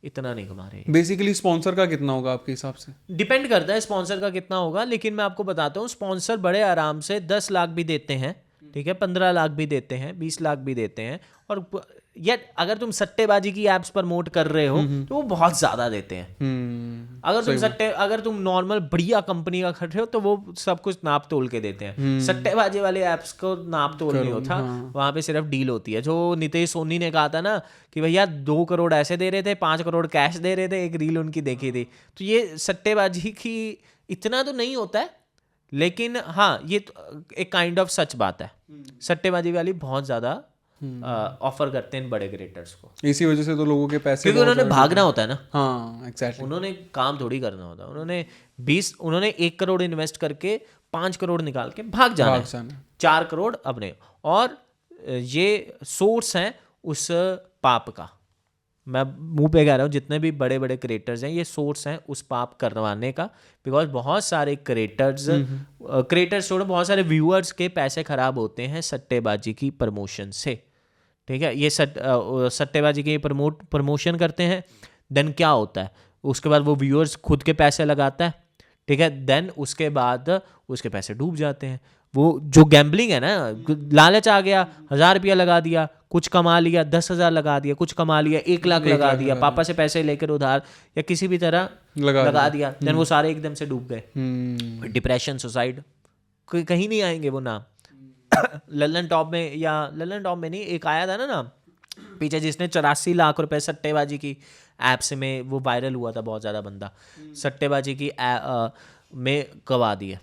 इतना नहीं कमा रहे। बेसिकली स्पॉन्सर का कितना होगा आपके हिसाब से? डिपेंड करता है स्पॉन्सर का कितना होगा, लेकिन मैं आपको बताता हूँ, स्पॉन्सर बड़े आराम से 10 लाख भी देते हैं, ठीक है, 15 लाख भी देते हैं, 20 लाख भी देते हैं। और यार अगर तुम सट्टेबाजी की एप्स प्रमोट कर रहे हो तो वो बहुत ज़्यादा देते हैं। अगर तुम नॉर्मल बढ़िया कंपनी का कर रहे हो तो वो सब कुछ नाप तोल के देते हैं। सट्टेबाजी वाले ऐप्स को नाप तोल नहीं होता, वहाँ पे सिर्फ डील होती है। जो नितेश सोनी ने कहा था ना कि भैया 2 करोड़ ऐसे दे रहे थे, 5 करोड़ कैश दे रहे थे, एक रील उनकी देखी थी। तो ये सट्टेबाजी की इतना तो नहीं होता है, लेकिन हाँ ये तो एक काइंड ऑफ सच बात है। सट्टेबाजी वाली बहुत ज़्यादा ऑफर करते हैं बड़े क्रिएटर्स को, इसी वजह से तो लोगों के पैसे, क्योंकि उन्होंने भागना होता है ना। हाँ एग्जैक्टली, उन्होंने काम थोड़ी करना होता है। उन्होंने 1 करोड़ इन्वेस्ट करके 5 करोड़ निकाल के भाग जाना है, 4 करोड़ अपने। और ये सोर्स हैं उस पाप का, मैं मुंह पे कह रहा हूँ, जितने भी बड़े बड़े क्रिएटर्स हैं ये सोर्स हैं उस पाप करवाने का। बिकॉज बहुत सारे क्रिएटर्स छोड़ो, बहुत सारे व्यूअर्स के पैसे खराब होते हैं सट्टेबाजी की प्रमोशन से, ठीक है। ये सट्टेबाजी के प्रमोशन करते हैं, देन क्या होता है, उसके बाद वो व्यूअर्स खुद के पैसे लगाता है, ठीक है, देन उसके बाद उसके पैसे डूब जाते हैं। वो जो गैम्बलिंग है ना, लालच आ गया, 1000 रुपया लगा दिया, कुछ कमा लिया, 10,000 लगा दिया, कुछ कमा लिया, 1 लाख लगा दिया, पापा से पैसे लेकर उधार या किसी भी तरह लगा दिया, देन वो सारे एकदम से डूब गए। डिप्रेशन, सुसाइड, कहीं नहीं आएंगे वो नाम। ललन टॉप में नहीं, एक आया था ना नाम पीछे, जिसने 84 लाख रुपए सट्टेबाजी की ऐप्स में, वो वायरल हुआ था बहुत ज़्यादा बंदा, सट्टेबाजी की में गवा दिए।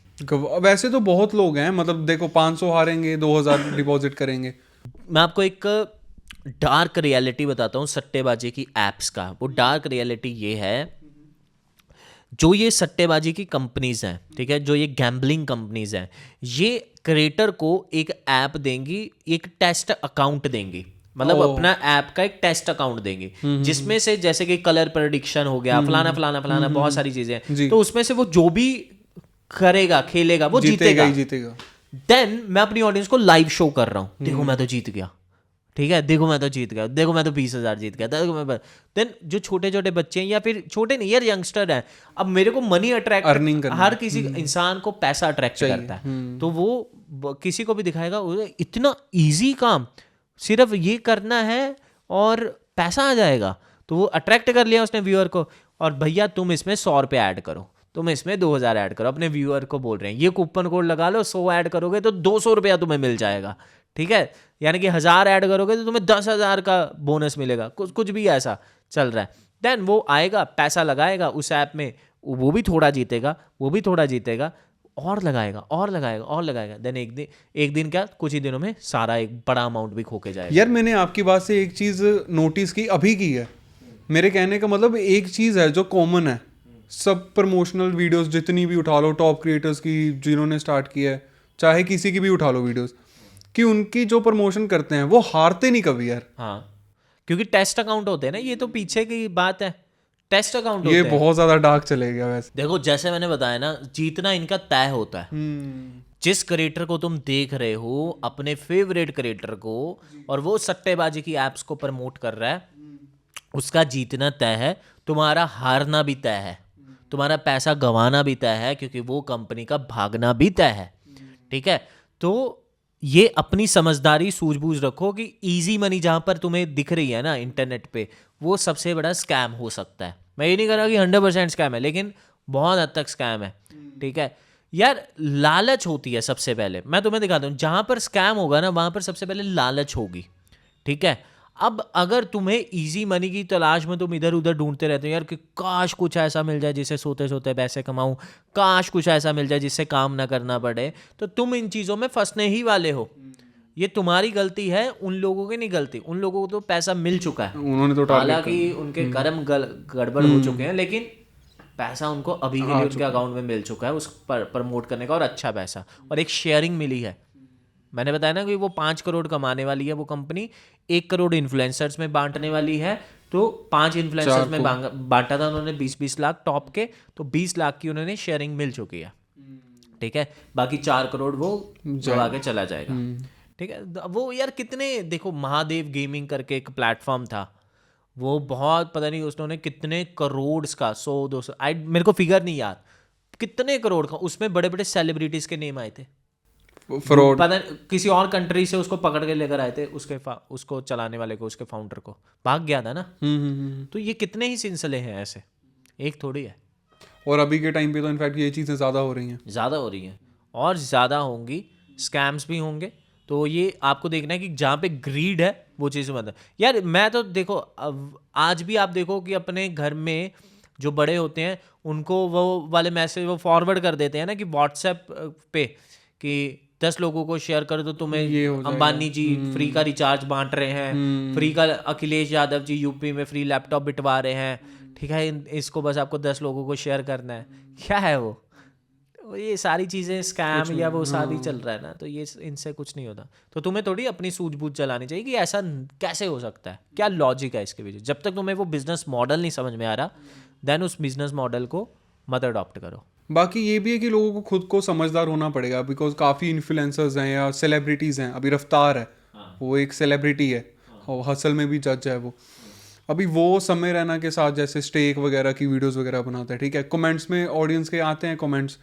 वैसे तो बहुत लोग हैं, मतलब देखो 500 हारेंगे, 2000 डिपॉजिट करेंगे। मैं आपको एक डार्क रियलिटी बताता हूँ सट्टेबाजी की ऐप्स का। वो डार्क रियलिटी ये है, जो ये सट्टेबाजी की कंपनीज हैं, ठीक है, जो ये गैम्बलिंग कंपनीज हैं, ये क्रिएटर को एक ऐप देंगी, एक टेस्ट अकाउंट देंगी, मतलब अपना ऐप का एक टेस्ट अकाउंट देंगे जिसमें से जैसे कि कलर प्रेडिक्शन हो गया, फलाना फलाना फलाना, बहुत सारी चीजें हैं, तो उसमें से वो जो भी करेगा खेलेगा वो जीतेगा ही जीतेगा। देन मैं अपनी ऑडियंस को लाइव शो कर रहा हूँ, देखो मैं तो जीत गया, ठीक है, देखो मैं तो जीत गया, देखो मैं तो 20,000 जीत गया, देखो मैं। देन जो छोटे छोटे बच्चे हैं या फिर छोटे नहीं यार, यंगस्टर हैं, अब मेरे को मनी अट्रैक्ट, अर्निंग करना, हर किसी इंसान को पैसा अट्रैक्ट करता है, तो वो किसी को भी दिखाएगा इतना इजी काम, सिर्फ ये करना है और पैसा आ जाएगा। तो वो अट्रैक्ट कर लिया उसने व्यूअर को, और भैया तुम इसमें 100 रुपये ऐड करो, तुम इसमें 2,000 ऐड करो, अपने व्यूअर को बोल रहे हैं ये कूपन कोड लगा लो, 100 ऐड करोगे तो 200 रुपया तुम्हें मिल जाएगा, ठीक है, यानी कि 1,000 ऐड करोगे तो तुम्हें 10,000 का बोनस मिलेगा, कुछ भी ऐसा चल रहा है। देन वो आएगा, पैसा लगाएगा उस ऐप में, वो भी थोड़ा जीतेगा, वो भी थोड़ा जीतेगा, और लगाएगा और लगाएगा और लगाएगा। देन एक दिन क्या, कुछ ही दिनों में सारा एक बड़ा अमाउंट भी खो के जाएगा। यार मैंने आपकी बात से एक चीज़ नोटिस की, अभी की है, मेरे कहने का मतलब एक चीज़ है जो कॉमन है, सब प्रमोशनल वीडियोस जितनी भी उठा लो, टॉप क्रिएटर्स की जिन्होंने स्टार्ट किया है, चाहे किसी की भी उठा लो वीडियोस, कि उनकी जो प्रमोशन करते हैं वो हारते नहीं कभी यार। हाँ, क्योंकि टेस्ट अकाउंट होते हैं ना, ये तो पीछे की बात है, टेस्ट अकाउंट ये होते हैं। बहुत ज़्यादा डार्क चले गया वैसे। देखो जैसे मैंने बताया ना, जीतना इनका तय होता है। जिस क्रिएटर को तुम देख रहे हो, अपने फेवरेट क्रिएटर को, और वो सट्टेबाजी की एप्स को प्रमोट कर रहा है, उसका जीतना तय है, तुम्हारा हारना भी तय है, तुम्हारा पैसा गंवाना भी तय है, क्योंकि वो कंपनी का भागना भी तय है, ठीक है। तो ये अपनी समझदारी सूझबूझ रखो कि इजी मनी जहां पर तुम्हें दिख रही है ना इंटरनेट पे, वो सबसे बड़ा स्कैम हो सकता है। मैं ये नहीं कह रहा कि 100% स्कैम है, लेकिन बहुत हद तक स्कैम है, ठीक है यार। लालच होती है सबसे पहले, मैं तुम्हें दिखाता हूँ, जहां पर स्कैम होगा ना वहां पर सबसे पहले लालच होगी, ठीक है। अब अगर तुम्हें इजी मनी की तलाश में तुम इधर उधर ढूंढते रहते हो यार, कि काश कुछ ऐसा मिल जाए जिससे सोते सोते पैसे कमाऊं, काश कुछ ऐसा मिल जाए जिससे काम ना करना पड़े, तो तुम इन चीज़ों में फंसने ही वाले हो। ये तुम्हारी गलती है, उन लोगों की नहीं गलती। उन लोगों को तो पैसा मिल चुका है, उन्होंने तो हालांकि उनके कर्म गड़बड़ हो चुके हैं, लेकिन पैसा उनको अभी के लिए उनके अकाउंट में मिल चुका है उस पर प्रमोट करने का, और अच्छा पैसा, और एक शेयरिंग मिली है। मैंने बताया ना कि वो 5 करोड़ कमाने वाली है वो कंपनी, 1 करोड़ इन्फ्लुएंसर्स में बांटने वाली है, तो 5 इन्फ्लुएंसर्स में बांटा था उन्होंने 20-20 लाख टॉप के, तो 20 लाख की उन्होंने शेयरिंग मिल चुकी है, ठीक है। बाकी 4 करोड़ वो जमा के चला जाएगा, ठीक है। वो यार कितने, देखो महादेव गेमिंग करके एक प्लेटफॉर्म था, वो बहुत पता नहीं उसने कितने करोड़ का, 100-200, मेरे को फिगर नहीं याद, कितने करोड़ का, उसमें बड़े बड़े सेलिब्रिटीज के नेम आए थे, फ्रॉड, पता किसी और कंट्री से उसको पकड़ के लेकर आए थे, उसको चलाने वाले को, उसके फाउंडर को, भाग गया था ना। तो ये कितने ही सिलसिले हैं ऐसे, एक थोड़ी है। और अभी के टाइम पे तो इनफैक्ट ये चीज़ें ज़्यादा हो रही हैं, ज़्यादा हो रही हैं और ज़्यादा होंगी, स्कैम्स भी होंगे। तो ये आपको देखना है कि जहाँ पे ग्रीड है वो चीज़ मतलब यार, मैं तो देखो आज भी आप देखो कि अपने घर में जो बड़े होते हैं उनको वो वाले मैसेज वो फॉरवर्ड कर देते हैं ना कि व्हाट्सएप पे, कि 10 लोगों को शेयर कर दो, तुम्हें अंबानी जी फ्री का रिचार्ज बांट रहे हैं, फ्री का अखिलेश यादव जी यूपी में फ्री लैपटॉप बिटवा रहे हैं, ठीक है, इसको बस आपको 10 लोगों को शेयर करना है। क्या है वो ये सारी चीज़ें स्कैम या वो सारी चल रहा है ना, तो ये इनसे कुछ नहीं होता। तो तुम्हें थोड़ी अपनी सूझबूझ चलानी चाहिए कि ऐसा कैसे हो सकता है, क्या लॉजिक है इसके पीछे। जब तक तुम्हें वो बिजनेस मॉडल नहीं समझ में आ रहा, देन उस बिजनेस मॉडल को मत अडॉप्ट करो। बाकी ये भी है कि लोगों को खुद को समझदार होना पड़ेगा, बिकॉज काफ़ी इन्फ्लुएंसर्स हैं या सेलिब्रिटीज़ हैं। अभी रफ्तार है, वो एक सेलिब्रिटी है और हसल में भी जज है वो। अभी वो समय रैना के साथ जैसे स्टेक वगैरह की वीडियोस वगैरह बनाता है, ठीक है, कमेंट्स में ऑडियंस के आते हैं कमेंट्स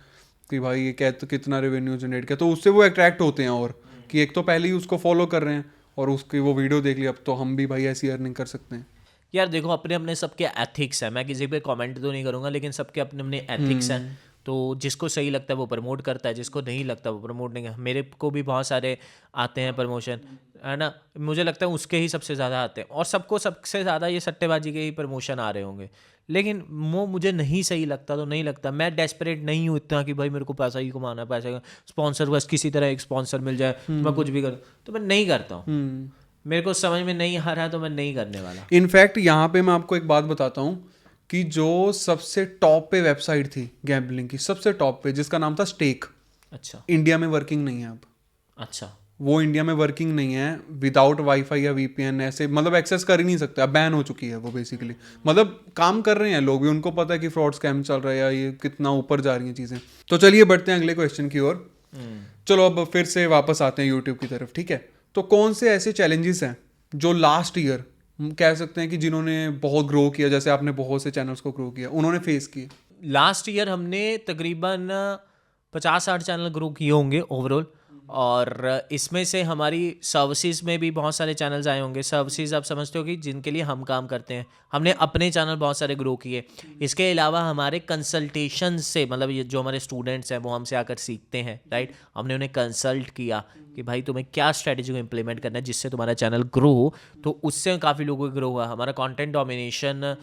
कि भाई ये कितना रेवेन्यू जनरेट किया, तो उससे वो अट्रैक्ट होते हैं, और कि एक तो पहले ही उसको फॉलो कर रहे हैं और उसकी वो वीडियो देख ली, अब तो हम भी भाई ऐसी अर्निंग कर सकते हैं। यार देखो अपने अपने सबके एथिक्स हैं, मैं किसी पे कमेंट तो नहीं करूँगा, लेकिन सबके अपने अपने एथिक्स हैं। तो जिसको सही लगता है वो प्रमोट करता है, जिसको नहीं लगता वो प्रमोट नहीं करता। मेरे को भी बहुत सारे आते हैं प्रमोशन, है ना, मुझे लगता है उसके ही सबसे ज़्यादा आते हैं, और सबको सबसे ज़्यादा ये सट्टेबाजी के ही प्रमोशन आ रहे होंगे, लेकिन वो मुझे नहीं सही लगता तो नहीं लगता। मैं डेस्परेट नहीं हूँ इतना कि भाई मेरे को पैसा ही कमाना है, पैसा स्पॉन्सर, बस किसी तरह एक स्पॉन्सर मिल जाए तो मैं कुछ भी करूँ, तो मैं नहीं करता हूँ। मेरे को समझ में नहीं आ रहा है तो मैं नहीं करने वाला। इनफैक्ट यहाँ पे मैं आपको एक बात बताता हूँ कि जो सबसे टॉप पे वेबसाइट थी गैम्बलिंग की, सबसे टॉप पे, जिसका नाम था स्टेक, अच्छा, इंडिया में वर्किंग नहीं है अब। अच्छा, वो इंडिया में वर्किंग नहीं है विदाउट वाईफाई या वीपीएन, ऐसे मतलब एक्सेस कर ही नहीं सकते, अब बैन हो चुकी है वो बेसिकली। मतलब काम कर रहे हैं लोग भी, उनको पता है कि फ्रॉड स्कैम चल रहा है या ये कितना ऊपर जा रही हैं चीज़ें। तो चलिए बढ़ते हैं अगले क्वेश्चन की ओर। चलो अब फिर से वापस आते हैं यूट्यूब की तरफ, ठीक है। तो कौन से ऐसे चैलेंजेस हैं जो लास्ट ईयर कह सकते हैं कि जिन्होंने बहुत ग्रो किया, जैसे आपने बहुत से चैनल्स को ग्रो किया, उन्होंने फेस किए? लास्ट ईयर हमने तकरीबन 50-60 चैनल ग्रो किए होंगे ओवरऑल, और इसमें से हमारी सर्विसेज में भी बहुत सारे चैनल्स आए होंगे। सर्विसेज आप समझते हो कि जिनके लिए हम काम करते हैं, हमने अपने चैनल बहुत सारे ग्रो किए। इसके अलावा हमारे कंसल्टेशन से, मतलब ये जो हमारे स्टूडेंट्स हैं वो हमसे आकर सीखते हैं, राइट, हमने उन्हें कंसल्ट किया कि भाई तुम्हें क्या स्ट्रेटजी को इम्प्लीमेंट करना है जिससे तुम्हारा चैनल ग्रो हो, तो उससे काफ़ी लोगों को ग्रो हुआ। हमारा कंटेंट डोमिनेशन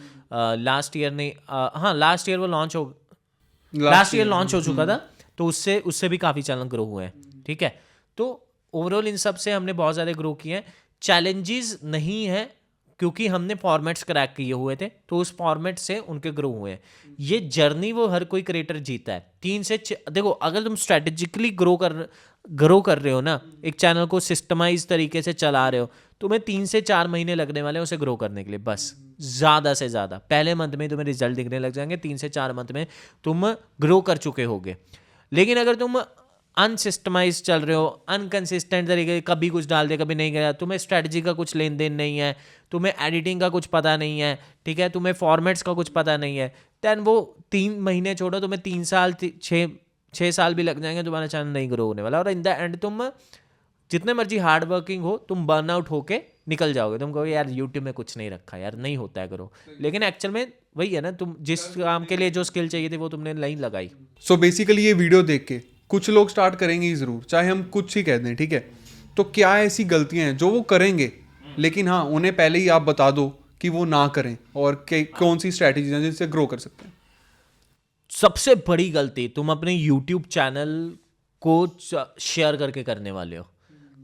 लास्ट ईयर ने लास्ट ईयर वो लॉन्च हो चुका था, तो उससे भी काफ़ी चैनल ग्रो हुए हैं, ठीक है। तो ओवरऑल इन सब से हमने बहुत ज़्यादा ग्रो किए हैं। चैलेंजेस नहीं है क्योंकि हमने फॉर्मेट्स क्रैक किए हुए थे, तो उस फॉर्मेट से उनके ग्रो हुए हैं। ये जर्नी वो हर कोई क्रिएटर जीता है। 3 से 6, देखो अगर तुम स्ट्रेटेजिकली ग्रो कर रहे हो ना, एक चैनल को सिस्टमाइज तरीके से चला रहे हो, तुम्हें 3 से 4 महीने लगने वाले हैं उसे ग्रो करने के लिए, बस ज़्यादा से ज़्यादा। पहले मंथ में तुम्हें रिजल्ट दिखने लग जाएंगे, 3 से 4 मंथ में तुम ग्रो कर चुके होगे। लेकिन अगर तुम अनसिस्टमाइज चल रहे हो, अनकंसिस्टेंट तरीके, कभी कुछ डाल दे कभी नहीं गया, तुम्हें स्ट्रेटजी का कुछ लेन देन नहीं है, तुम्हें एडिटिंग का कुछ पता नहीं है, ठीक है, तुम्हें फॉर्मेट्स का कुछ पता नहीं है, देन वो 3 महीने छोड़ो, तुम्हें 3 साल 6 साल भी लग जाएंगे, तुम्हारा चैनल नहीं ग्रो होने वाला। और इन द एंड तुम जितने मर्जी हार्ड वर्किंग हो, तुम बर्नआउट होके निकल जाओगे। तुम कहोगे यार यूट्यूब में कुछ नहीं रखा, यार नहीं होता है ग्रो। लेकिन एक्चुअल में वही है ना, तुम जिस काम के लिए जो स्किल चाहिए थी वो तुमने नहीं लगाई। सो बेसिकली ये वीडियो देख के कुछ लोग स्टार्ट करेंगे ही ज़रूर, चाहे हम कुछ ही कह दें, ठीक है। तो क्या ऐसी गलतियां हैं जो वो करेंगे, लेकिन हाँ उन्हें पहले ही आप बता दो कि वो ना करें, और कौन सी स्ट्रैटेजीज हैं जिनसे ग्रो कर सकते हैं? सबसे बड़ी गलती, तुम अपने यूट्यूब चैनल को शेयर करके करने वाले हो।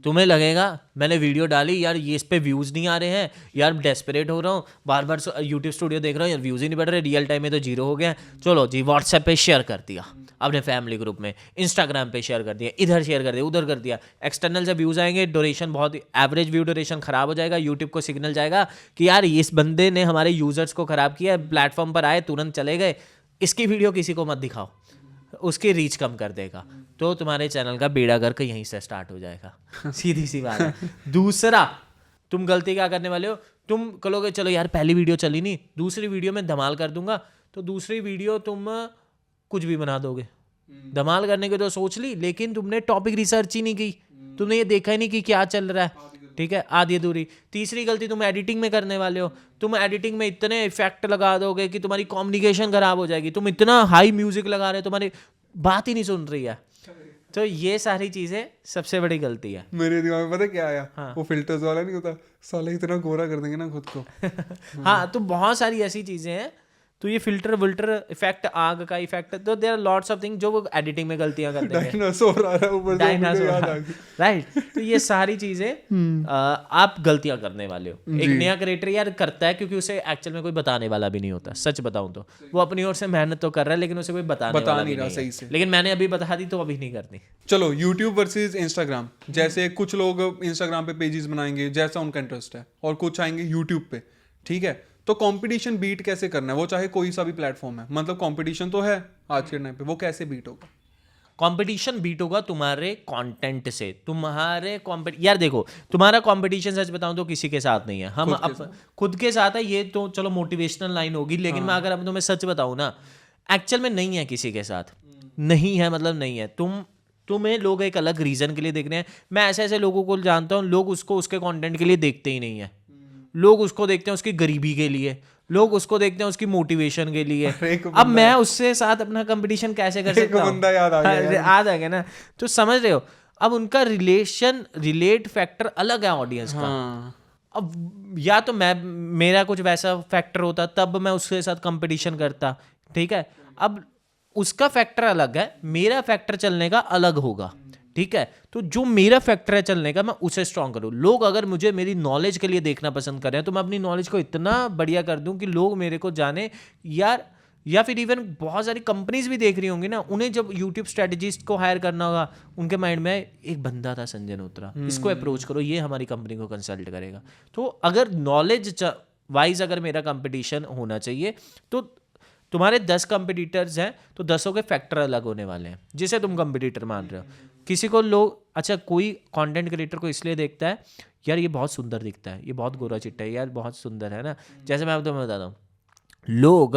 तुम्हें लगेगा मैंने वीडियो डाली यार, ये इस पे व्यूज़ नहीं आ रहे हैं, यार डेस्परेट हो रहा हूँ, बार बार यूट्यूब स्टूडियो देख रहा हूँ, यार व्यूज़ ही नहीं बढ़ रहे, रियल टाइम में तो 0 हो गया। चलो जी व्हाट्सएप पे शेयर कर दिया, अपने फैमिली ग्रुप में, इंस्टाग्राम पे शेयर कर दिया, इधर शेयर कर दिया, उधर कर दिया। एक्सटर्नल से व्यूज़ आएंगे, ड्यूरेशन बहुत एवरेज व्यू ड्यूरेशन ख़राब हो जाएगा। यूट्यूब को सिग्नल जाएगा कि यार इस बंदे ने हमारे यूज़र्स को ख़राब किया, प्लेटफॉर्म पर आए तुरंत चले गए, इसकी वीडियो किसी को मत दिखाओ, उसकी रीच कम कर देगा। तो तुम्हारे चैनल का बेड़ा गर्क यहीं से स्टार्ट हो जाएगा। सीधी सी बात है। दूसरा, तुम गलती क्या करने वाले हो, तुम कहोगे चलो यार पहली वीडियो चली नहीं, दूसरी वीडियो में धमाल कर दूंगा, तो दूसरी वीडियो तुम कुछ भी बना दोगे। धमाल करने की तो सोच ली, लेकिन तुमने टॉपिक रिसर्च ही नहीं की, तुमने ये देखा ही नहीं कि क्या चल रहा है, ठीक है, आधी अधूरी। तीसरी गलती तुम एडिटिंग में करने वाले हो। तुम एडिटिंग में इतने इफेक्ट लगा दोगे कि तुम्हारी कम्युनिकेशन खराब हो जाएगी। तुम इतना हाई म्यूजिक लगा रहे हो, तुम्हारी बात ही नहीं सुन रही है। तो ये सारी चीजें सबसे बड़ी गलती है। मेरे दिमाग में पता क्या आया? हाँ। वो फिल्टर्स वाला नहीं होता, साले इतना गोरा कर देंगे ना खुद को। हाँ, तो बहुत सारी ऐसी चीजें हैं। तो ये फिल्टर विल्टर इफेक्ट, आग का इफेक्ट, तो there are lots of things जो वो एडिटिंग में गलतियां करते हैं। डायनासोर आ रहा है ऊपर से, राइट। तो ये सारी चीजें आप गलतियां करने वाले हो। एक नया क्रिएटर यार करता है क्योंकि उसे एक्चुअल में कोई बताने वाला भी नहीं होता। सच बताऊं तो वो अपनी ओर से मेहनत तो कर रहा है, लेकिन उसे कोई बताने वाला नहीं रहा सही से। लेकिन मैंने अभी बता दी तो अभी नहीं करनी। चलो यूट्यूब वर्सेस इंस्टाग्राम, जैसे कुछ लोग इंस्टाग्राम पे पेजेस बनाएंगे जैसा उनका इंटरेस्ट है, और कुछ आएंगे यूट्यूब पे, ठीक है। तो कंपटीशन बीट कैसे करना है, वो चाहे कोई सा भी प्लेटफॉर्म है, मतलब कंपटीशन तो है आज के टाइम पे, वो कैसे बीट होगा? कंपटीशन बीट होगा तुम्हारे कंटेंट से, यार देखो, तुम्हारा कंपटीशन सच बताऊं तो किसी के साथ नहीं है, हम खुद के साथ है। ये तो चलो मोटिवेशनल लाइन होगी, लेकिन मैं अगर अब तुम्हें सच बताऊं ना, एक्चुअल में नहीं है किसी के साथ, नहीं है मतलब नहीं है। तुम्हें लोग एक अलग रीजन के लिए देख रहे हैं। मैं ऐसे लोगों को जानता हूँ, लोग उसको उसके कंटेंट के लिए देखते ही नहीं है। लोग उसको देखते हैं उसकी गरीबी के लिए, लोग उसको देखते हैं उसकी मोटिवेशन के लिए। अब मैं उससे साथ अपना कंपटीशन कैसे कर सकता हूँ? याद आ गया ना, तो समझ रहे हो। अब उनका रिलेट फैक्टर अलग है ऑडियंस का। अब या तो मेरा कुछ वैसा फैक्टर होता तब मैं उसके साथ कंपटीशन करता, ठीक है। अब उसका फैक्टर अलग है, मेरा फैक्टर चलने का अलग होगा, ठीक है। तो जो मेरा फैक्टर है चलने का, मैं उसे स्ट्रॉन्ग करूँ। लोग अगर मुझे मेरी नॉलेज के लिए देखना पसंद कर रहे हैं, तो मैं अपनी नॉलेज को इतना बढ़िया कर दूं कि लोग मेरे को जाने, यार या फिर इवन बहुत सारी कंपनीज भी देख रही होंगी ना, उन्हें जब यूट्यूब स्ट्रेटजिस्ट को हायर करना होगा, उनके माइंड में एक बंदा था संजय नोत्रा, इसको अप्रोच करो, ये हमारी कंपनी को कंसल्ट करेगा। तो अगर नॉलेज वाइज अगर मेरा कंपटीशन होना चाहिए, तो तुम्हारे 10 कंपटीटर्स हैं तो 10 के फैक्टर अलग होने वाले हैं जिसे तुम कंपटीटर मान रहे हो। किसी को लोग, अच्छा कोई कंटेंट क्रिएटर को इसलिए देखता है यार ये बहुत सुंदर दिखता है, ये बहुत गोरा चिट्टा है यार, बहुत सुंदर है ना। जैसे मैं तुम्हें बताता हूँ, लोग,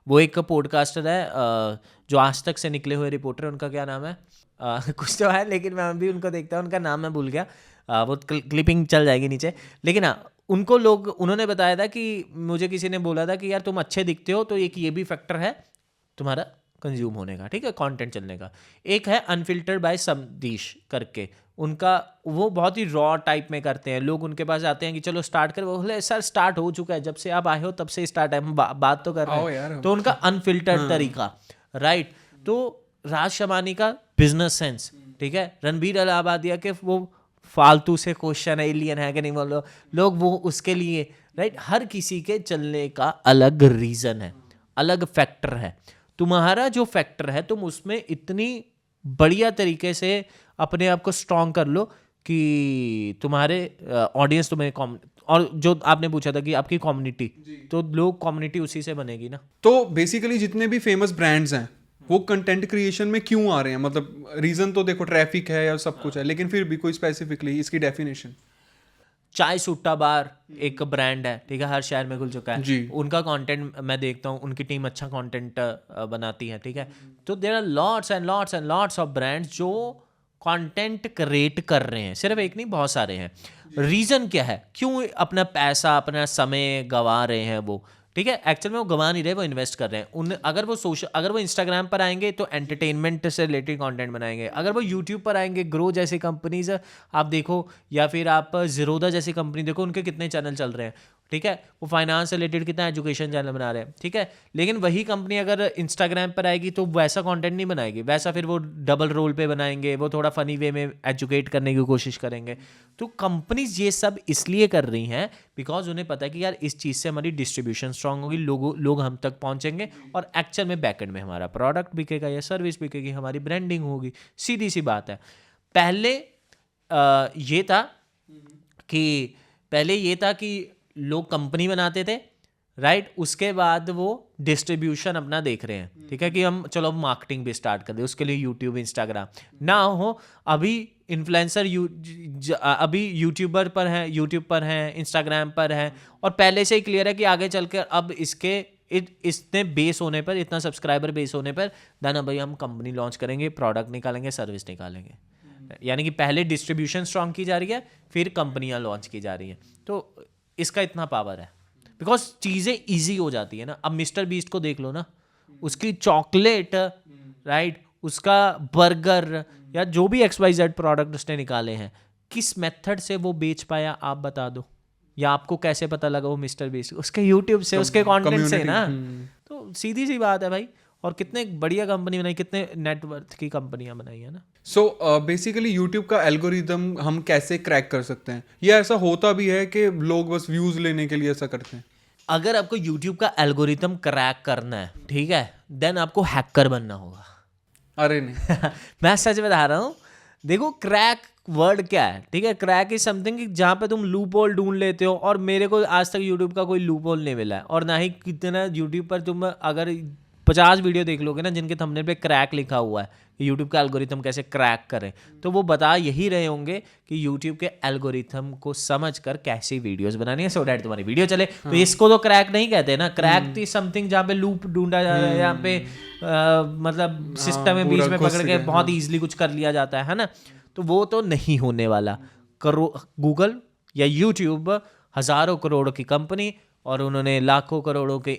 वो एक पॉडकास्टर है जो आज तक से निकले हुए रिपोर्टर, उनका क्या नाम है, कुछ तो है लेकिन मैं अभी उनको देखता हूँ, उनका नाम मैं भूल गया, वो क्लिपिंग चल जाएगी नीचे। लेकिन हाँ, उनको लोग, उन्होंने बताया था कि मुझे किसी ने बोला था कि यार तुम अच्छे दिखते हो, तो एक ये भी फैक्टर है तुम्हारा कंज्यूम होने का, ठीक है, कंटेंट चलने का। एक है अनफिल्टर्ड बाय समदीश करके, उनका वो बहुत ही रॉ टाइप में करते हैं। लोग उनके पास आते हैं कि चलो स्टार्ट कर, वो बोले सर स्टार्ट हो चुका है, जब से आप आए हो तब से स्टार्ट है, हम बात तो कर रहे हैं। तो उनका अनफिल्टर्ड तरीका, राइट। तो राज शमानी का बिजनेस सेंस, ठीक है, रणबीर इलाहाबादिया के वो फालतू से क्वेश्चन एलियन है कि नहीं बोलो, लोग वो उसके लिए, राइट। हर किसी के चलने का अलग रीजन है, अलग फैक्टर है। तुम्हारा जो फैक्टर है, तुम उसमें इतनी बढ़िया तरीके से अपने आप को स्ट्रॉन्ग कर लो कि तुम्हारे ऑडियंस तुम्हें और जो आपने पूछा था कि आपकी कम्युनिटी, तो लोग कम्युनिटी उसी से बनेगी ना। तो बेसिकली जितने भी फेमस ब्रांड्स हैं वो कंटेंट क्रिएशन में क्यों आ रहे हैं? मतलब रीजन तो देखो ट्रैफिक है या सब कुछ है, लेकिन फिर भी कोई स्पेसिफिकली इसकी डेफिनेशन। चाय सुट्टा बार एक ब्रांड है, ठीक है, हर शहर में खुल चुका है जी। उनका कंटेंट मैं देखता हूँ, उनकी टीम अच्छा कंटेंट बनाती है, ठीक है। तो there are lots and lots and lots of brands जो कंटेंट क्रिएट कर रहे हैं, सिर्फ एक नहीं, बहुत सारे हैं। रीजन क्या है, क्यों अपना पैसा, अपना समय गंवा रहे हैं वो, ठीक है। एक्चुअल में वो गंवा नहीं रहे, वो इन्वेस्ट कर रहे हैं। अगर वो इंस्टाग्राम पर आएंगे तो एंटरटेनमेंट से रिलेटेड कंटेंट बनाएंगे। अगर वो यूट्यूब पर आएंगे, ग्रो जैसी कंपनीज आप देखो, या फिर आप जीरोदा जैसी कंपनी देखो, उनके कितने चैनल चल रहे हैं, ठीक है। वो फाइनेंस से रिलेटेड कितना एजुकेशन चैनल बना रहे हैं, ठीक है। लेकिन वही कंपनी अगर इंस्टाग्राम पर आएगी तो वैसा कंटेंट नहीं बनाएगी, वैसा फिर वो डबल रोल पे बनाएंगे, वो थोड़ा फनी वे में एजुकेट करने की कोशिश करेंगे। तो कंपनीज ये सब इसलिए कर रही हैं बिकॉज उन्हें पता है कि यार इस चीज़ से हमारी डिस्ट्रीब्यूशन स्ट्रांग होगी, लोग हम तक पहुंचेंगे, और एक्चुअल में बैकएंड में हमारा प्रोडक्ट बिकेगा या सर्विस बिकेगी, हमारी ब्रांडिंग होगी। सीधी सी बात है। पहले ये था कि लोग कंपनी बनाते थे, राइट। उसके बाद वो डिस्ट्रीब्यूशन अपना देख रहे हैं, ठीक है, कि हम चलो मार्केटिंग भी स्टार्ट कर दे, उसके लिए यूट्यूब, इंस्टाग्राम ना हो। अभी इन्फ्लुएंसर अभी यूट्यूब पर हैं, इंस्टाग्राम पर हैं, और पहले से ही क्लियर है कि आगे चलकर अब इतने बेस होने पर, इतना सब्सक्राइबर बेस होने पर दाना भाई हम कंपनी लॉन्च करेंगे, प्रोडक्ट निकालेंगे, सर्विस निकालेंगे। यानी कि पहले डिस्ट्रीब्यूशन स्ट्रांग की जा रही है, फिर कंपनियां लॉन्च की जा रही हैं। तो इसका इतना पावर है बिकॉज चीज़ें ईजी हो जाती है ना। अब मिस्टर बीस्ट को देख लो ना, उसकी चॉकलेट, राइट, उसका बर्गर या जो भी XYZ प्रोडक्ट उसने निकाले हैं, किस मेथड से वो बेच पाया आप बता दो, या आपको कैसे पता लगा वो मिस्टर बीस्ट? उसके यूट्यूब से, उसके कंटेंट से ना। तो सीधी सी बात है भाई। और कितने बढ़िया कंपनी बनाई, कितने नेटवर्थ की कंपनियां बनाई है ना। सो बेसिकली यूट्यूब का एल्गोरिदम हम कैसे क्रैक कर सकते हैं? या ऐसा होता भी है कि लोग बस व्यूज लेने के लिए ऐसा करते हैं? अगर आपको यूट्यूब का एल्गोरिदम क्रैक करना है, ठीक है, देन आपको हैकर बनना होगा। अरे नहीं मैं सच बता रहा हूँ। देखो क्रैक वर्ड क्या है, ठीक है। क्रैक इज समथिंग जहाँ पे तुम लूप होल ढूंढ लेते हो, और मेरे को आज तक यूट्यूब का कोई लूप होल नहीं मिला है, और ना ही कितना यूट्यूब पर तुम अगर 50 वीडियो देख लोगे ना जिनके थंबनेल पे क्रैक लिखा हुआ है कि यूट्यूब का एल्गोरिथम कैसे क्रैक करें, तो वो बता यही रहे होंगे कि यूट्यूब के एल्गोरिथम को समझकर कैसी वीडियोस बनानी है सो दैट तुम्हारी वीडियो चले। तो इसको तो क्रैक नहीं कहते ना। क्रैक थी समथिंग जहाँ पे लूप ढूंढा जाता है, यहाँ पे मतलब सिस्टम में बीच में पकड़ के बहुत ईजिली कुछ कर लिया जाता है ना। तो वो तो नहीं होने वाला। गूगल या यूट्यूब हज़ारों करोड़ों की कंपनी, और उन्होंने लाखों करोड़ों के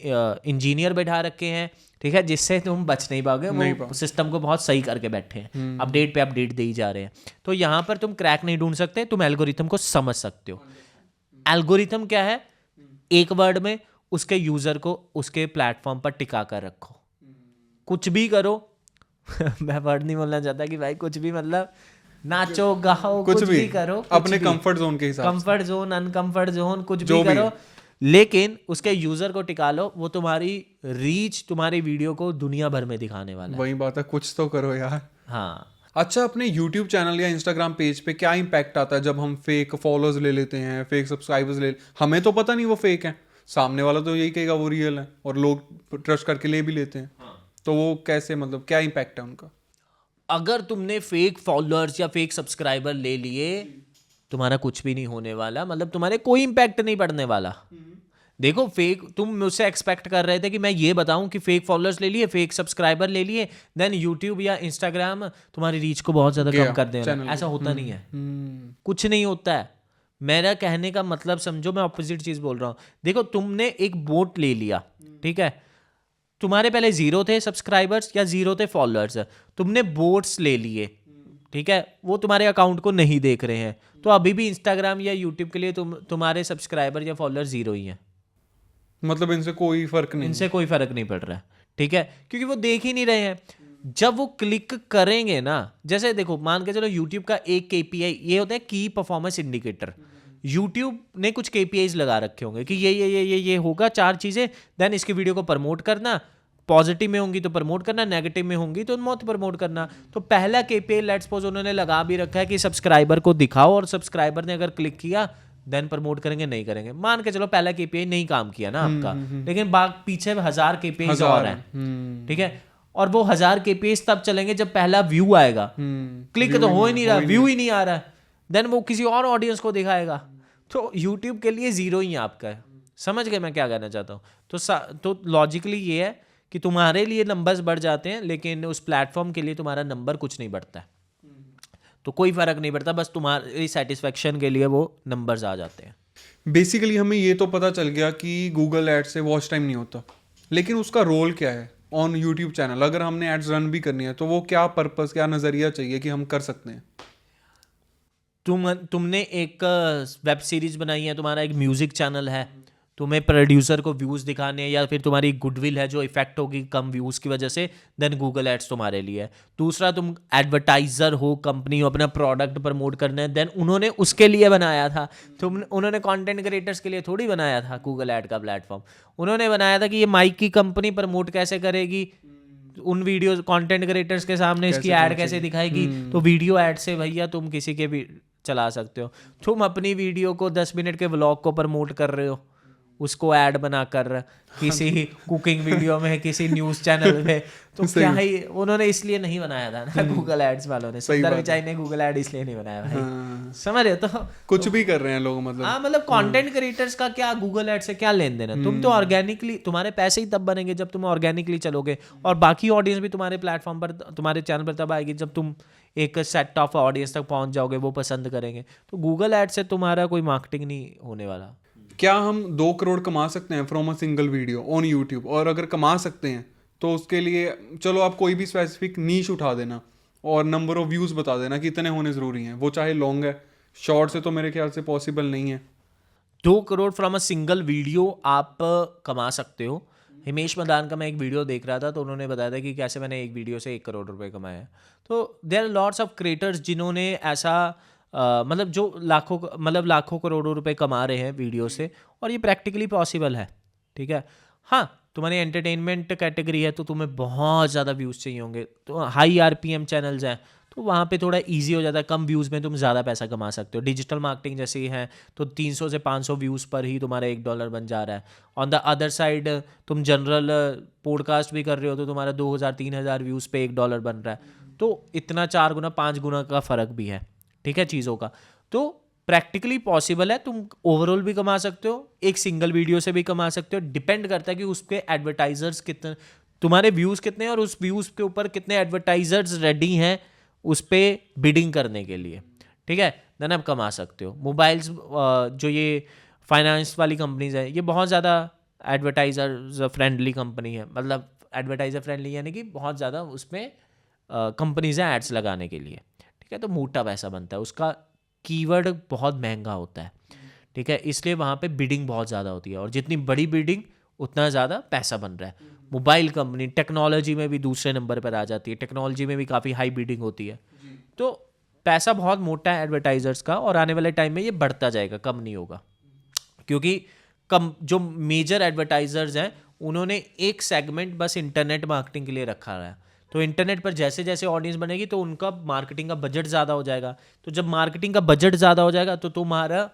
इंजीनियर बैठा रखे हैं, ठीक है, जिससे तुम बच नहीं पाओगे। वो सिस्टम को बहुत सही करके बैठे हैं, अपडेट पे अपडेट दे ही जा रहे हैं। तो यहाँ पर तुम क्रैक नहीं ढूंढ सकते, तुम एल्गोरिथम को समझ सकते हो। एल्गोरिथम क्या है? एक वर्ड में उसके यूजर को उसके प्लेटफॉर्म पर टिका कर रखो। कुछ भी करो मैं वर्ड नहीं बोलना चाहता कि भाई कुछ भी, मतलब नाचो गाओ कुछ भी करो, अपने कंफर्ट जोन के हिसाब से, कंफर्ट जोन, अनकंफर्ट जोन, कुछ भी करो, लेकिन उसके यूजर को टिका लो, वो तुम्हारी रीच तुम्हारी वीडियो को दुनिया भर में दिखाने वाला है। वही बात है, कुछ तो करो यार। हाँ, अच्छा, अपने YouTube चैनल या Instagram पेज पे क्या इम्पैक्ट आता है जब हम फेक फॉलोअर्स ले लेते हैं, फेक सब्सक्राइबर्स हमें तो पता नहीं वो फेक है, सामने वाला तो यही कहेगा वो रियल है, और लोग ट्रस्ट करके ले भी लेते हैं। तो वो कैसे, मतलब क्या इम्पैक्ट है उनका? अगर तुमने फेक फॉलोअर्स या फेक सब्सक्राइबर ले लिए, तुम्हारा कुछ भी नहीं होने वाला, मतलब तुम्हारे कोई इम्पैक्ट नहीं पड़ने वाला। देखो, फेक, तुम मुझसे एक्सपेक्ट कर रहे थे कि मैं ये बताऊं कि फेक फॉलोअर्स ले लिए, फेक सब्सक्राइबर ले लिए, देन यूट्यूब या इंस्टाग्राम तुम्हारी रीच को बहुत ज्यादा कम कर देगा। ऐसा होता नहीं है, कुछ नहीं होता है। मेरा कहने का मतलब समझो, मैं ऑपोजिट चीज बोल रहा हूँ। देखो, तुमने एक बोट ले लिया, ठीक है, तुम्हारे पहले 0 थे सब्सक्राइबर्स या 0 थे फॉलोअर्स, तुमने बोट्स ले लिए, ठीक है, वो तुम्हारे अकाउंट को नहीं देख रहे हैं, तो अभी भी इंस्टाग्राम या यूट्यूब के लिए तुम्हारे सब्सक्राइबर या फॉलोअर 0 ही हैं। मतलब इनसे कोई फर्क नहीं, इनसे कोई फर्क नहीं पड़ रहा है, ठीक है, क्योंकि वो देख ही नहीं रहे हैं। जब वो क्लिक करेंगे ना, जैसे देखो, मान के चलो यूट्यूब का एक KPI ये होता है, की परफॉर्मेंस इंडिकेटर। यूट्यूब ने कुछ KPIs लगा रखे होंगे कि ये होगा 4 चीजें, देन इसकी वीडियो को प्रमोट करना, पॉजिटिव में होंगी तो प्रमोट करना, नेगेटिव में होंगी तो मत प्रमोट करना। तो पहला KPI लेट्स सपोज उन्होंने लगा भी रखा है कि सब्सक्राइबर को दिखाओ, और सब्सक्राइबर ने अगर क्लिक किया देन प्रमोट करेंगे, नहीं करेंगे। मान के चलो पहला KPI नहीं काम किया ना आपका, लेकिन पीछे 1000 KPIs और हैं, ठीक है, और वो 1000 KPIs तब चलेंगे जब पहला व्यू आएगा। क्लिक तो हो ही नहीं रहा, व्यू ही नहीं आ रहा, देन वो किसी और ऑडियंस को दिखाएगा। तो यूट्यूब के लिए 0 ही आपका है। समझ गए मैं क्या कहना चाहता हूँ? तो लॉजिकली ये है कि तुम्हारे लिए नंबर्स बढ़ जाते हैं, लेकिन उस प्लेटफॉर्म के लिए तुम्हारा नंबर कुछ नहीं बढ़ता है। तो कोई फर्क नहीं पड़ता, बस तुम्हारी सेटिस्फेक्शन के लिए वो नंबर्स आ जाते हैं। बेसिकली हमें ये तो पता चल गया कि गूगल एड से वॉच टाइम नहीं होता, लेकिन उसका रोल क्या है ऑन यूट्यूब चैनल? अगर हमने एड्स रन भी करनी है तो वो क्या पर्पस, क्या नज़रिया चाहिए कि हम कर सकते हैं? तुमने एक वेब सीरीज बनाई है, तुम्हारा एक म्यूजिक चैनल है, तुम्हें प्रोड्यूसर को व्यूज दिखाने हैं, या फिर तुम्हारी गुडविल है जो इफेक्ट होगी कम व्यूज की वजह से, देन गूगल एड्स तुम्हारे लिए है। दूसरा, तुम एडवर्टाइजर हो, कंपनी हो, अपना प्रोडक्ट प्रमोट करना है, देन उन्होंने उसके लिए बनाया था। उन्होंने कंटेंट क्रिएटर्स के लिए थोड़ी बनाया था गूगल एड का प्लेटफॉर्म। उन्होंने बनाया था कि ये माइक की कंपनी प्रमोट कैसे करेगी, उन वीडियो कंटेंट क्रिएटर्स के सामने इसकी ऐड कैसे दिखाएगी। तो वीडियो ऐड से भैया तुम किसी के भी चला सकते हो। तुम अपनी वीडियो को 10 मिनट के व्लॉग को प्रमोट कर रहे हो, उसको ऐड बनाकर किसी कुकिंग वीडियो में, किसी न्यूज़ चैनल में, तो क्या ही, उन्होंने इसलिए नहीं बनाया था ना गूगल एड्स वालों ने, सुंदर पिचाई ने गूगल एड इसलिए नहीं बनाया भाई। समझ रहे हो? तो कुछ भी कर रहे हैं लोग, मतलब हाँ, मतलब कंटेंट क्रिएटर्स का क्या गूगल एड से क्या लेन देन है? तुम तो ऑर्गेनिकली, तुम्हारे पैसे ही तब बनेंगे जब तुम ऑर्गेनिकली चलोगे, और बाकी ऑडियंस भी तुम्हारे प्लेटफॉर्म पर, तुम्हारे चैनल पर तब आएगी जब तुम एक सेट ऑफ ऑडियंस तक पहुंच जाओगे, वो पसंद करेंगे। तो गूगल एड से तुम्हारा कोई मार्केटिंग नहीं होने वाला। क्या हम 2 करोड़ कमा सकते हैं from a single video on YouTube? और अगर कमा सकते हैं तो उसके लिए चलो आप कोई भी स्पेसिफिक नीश उठा देना और नंबर ऑफ व्यूज़ बता देना कि इतने होने ज़रूरी हैं, वो चाहे लॉन्ग है, शॉर्ट से तो मेरे ख्याल से पॉसिबल नहीं है। 2 crore from a single video आप कमा सकते हो। हिमेश मदान का मैं एक वीडियो देख रहा था, तो उन्होंने बताया था कि कैसे मैंने एक वीडियो से 1 करोड़ रुपए कमाए हैं। तो there are lots of creators जिन्होंने ऐसा मतलब जो लाखों करोड़ों रुपए कमा रहे हैं वीडियो से, और ये प्रैक्टिकली पॉसिबल है, ठीक है। हाँ, तुम्हारी एंटरटेनमेंट कैटेगरी है तो तुम्हें बहुत ज़्यादा व्यूज़ चाहिए होंगे, तो हाई RPM चैनल्स हैं तो वहाँ पे थोड़ा इजी हो जाता है, कम व्यूज़ में तुम ज़्यादा पैसा कमा सकते हो। डिजिटल मार्केटिंग जैसे ही है तो 300 से 500 व्यूज़ पर ही तुम्हारा $1 बन जा रहा है। ऑन द अदर साइड तुम जनरल पॉडकास्ट भी कर रहे हो तो तुम्हारा 2000-3000 व्यूज़ पे $1 बन रहा है, तो इतना 4 गुना 5 गुना का फ़र्क भी है, ठीक है, चीज़ों का। तो प्रैक्टिकली पॉसिबल है, तुम ओवरऑल भी कमा सकते हो, एक सिंगल वीडियो से भी कमा सकते हो। डिपेंड करता है कि उसके एडवर्टाइजर्स कितने, तुम्हारे व्यूज़ कितने हैं और उस व्यूज़ के ऊपर कितने एडवर्टाइजर्स रेडी हैं उस पर बिडिंग करने के लिए, ठीक है, देन आप कमा सकते हो। मोबाइल्स जो ये फाइनेंस वाली कंपनीज है, ये बहुत ज़्यादा एडवर्टाइजर फ्रेंडली कंपनी है, मतलब एडवर्टाइजर फ्रेंडली यानी कि बहुत ज़्यादा उसमें कंपनीज हैं एड्स लगाने के लिए, ठीक है, तो मोटा पैसा बनता है, उसका कीवर्ड बहुत महंगा होता है, ठीक है, इसलिए वहाँ पे बिडिंग बहुत ज़्यादा होती है, और जितनी बड़ी बिडिंग उतना ज़्यादा पैसा बन रहा है। मोबाइल कंपनी टेक्नोलॉजी में भी दूसरे नंबर पर आ जाती है, टेक्नोलॉजी में भी काफ़ी हाई बिडिंग होती है, तो पैसा बहुत मोटा है एडवर्टाइजर्स का, और आने वाले टाइम में ये बढ़ता जाएगा, कम नहीं होगा, क्योंकि जो मेजर एडवर्टाइजर्स हैं उन्होंने एक सेगमेंट बस इंटरनेट मार्केटिंग के लिए रखा है। तो इंटरनेट पर जैसे जैसे ऑडियंस बनेगी तो उनका मार्केटिंग का बजट ज़्यादा हो जाएगा। तो जब मार्केटिंग का बजट ज़्यादा हो जाएगा तो तुम्हारा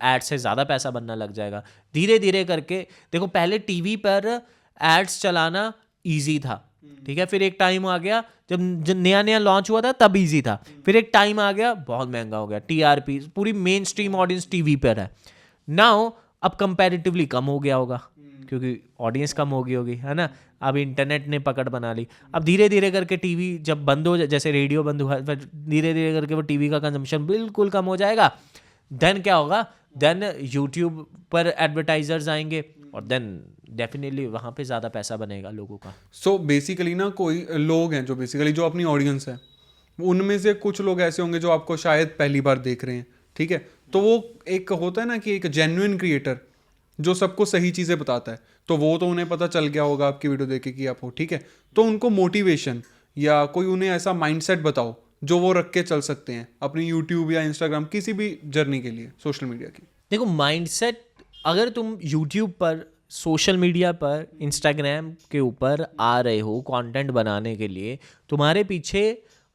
एड से ज़्यादा पैसा बनना लग जाएगा। धीरे धीरे करके देखो, पहले टीवी पर एड्स चलाना ईजी था, ठीक है। फिर एक टाइम आ गया जब नया नया लॉन्च हुआ था तब इजी था। फिर एक टाइम आ गया बहुत महंगा हो गया, टीआरपी पूरी मेन स्ट्रीम ऑडियंस टीवी पर है। नाउ अब कंपैरेटिवली कम हो गया होगा क्योंकि ऑडियंस कम हो गई होगी, है ना। अब इंटरनेट ने पकड़ बना ली। अब धीरे धीरे करके टीवी जब बंद हो जाए, जैसे रेडियो बंद हुआ, फिर धीरे धीरे करके वो टीवी का कंजम्पशन बिल्कुल कम हो जाएगा। देन क्या होगा, देन यूट्यूब पर एडवर्टाइजर्स आएंगे और देन डेफिनेटली वहाँ पे ज़्यादा पैसा बनेगा लोगों का। सो बेसिकली ना कोई लोग हैं जो बेसिकली जो अपनी ऑडियंस है, उनमें से कुछ लोग ऐसे होंगे जो आपको शायद पहली बार देख रहे हैं, ठीक है। तो वो एक होता है ना कि एक जेन्युइन क्रिएटर जो सबको सही चीज़ें बताता है, तो वो तो उन्हें पता चल गया होगा आपकी वीडियो देख के कि आप हो, ठीक है। तो उनको मोटिवेशन या कोई उन्हें ऐसा माइंडसेट बताओ जो वो रख के चल सकते हैं अपनी यूट्यूब या इंस्टाग्राम किसी भी जर्नी के लिए सोशल मीडिया की। देखो माइंडसेट, अगर तुम यूट्यूब पर, सोशल मीडिया पर, इंस्टाग्राम के ऊपर आ रहे हो कंटेंट बनाने के लिए, तुम्हारे पीछे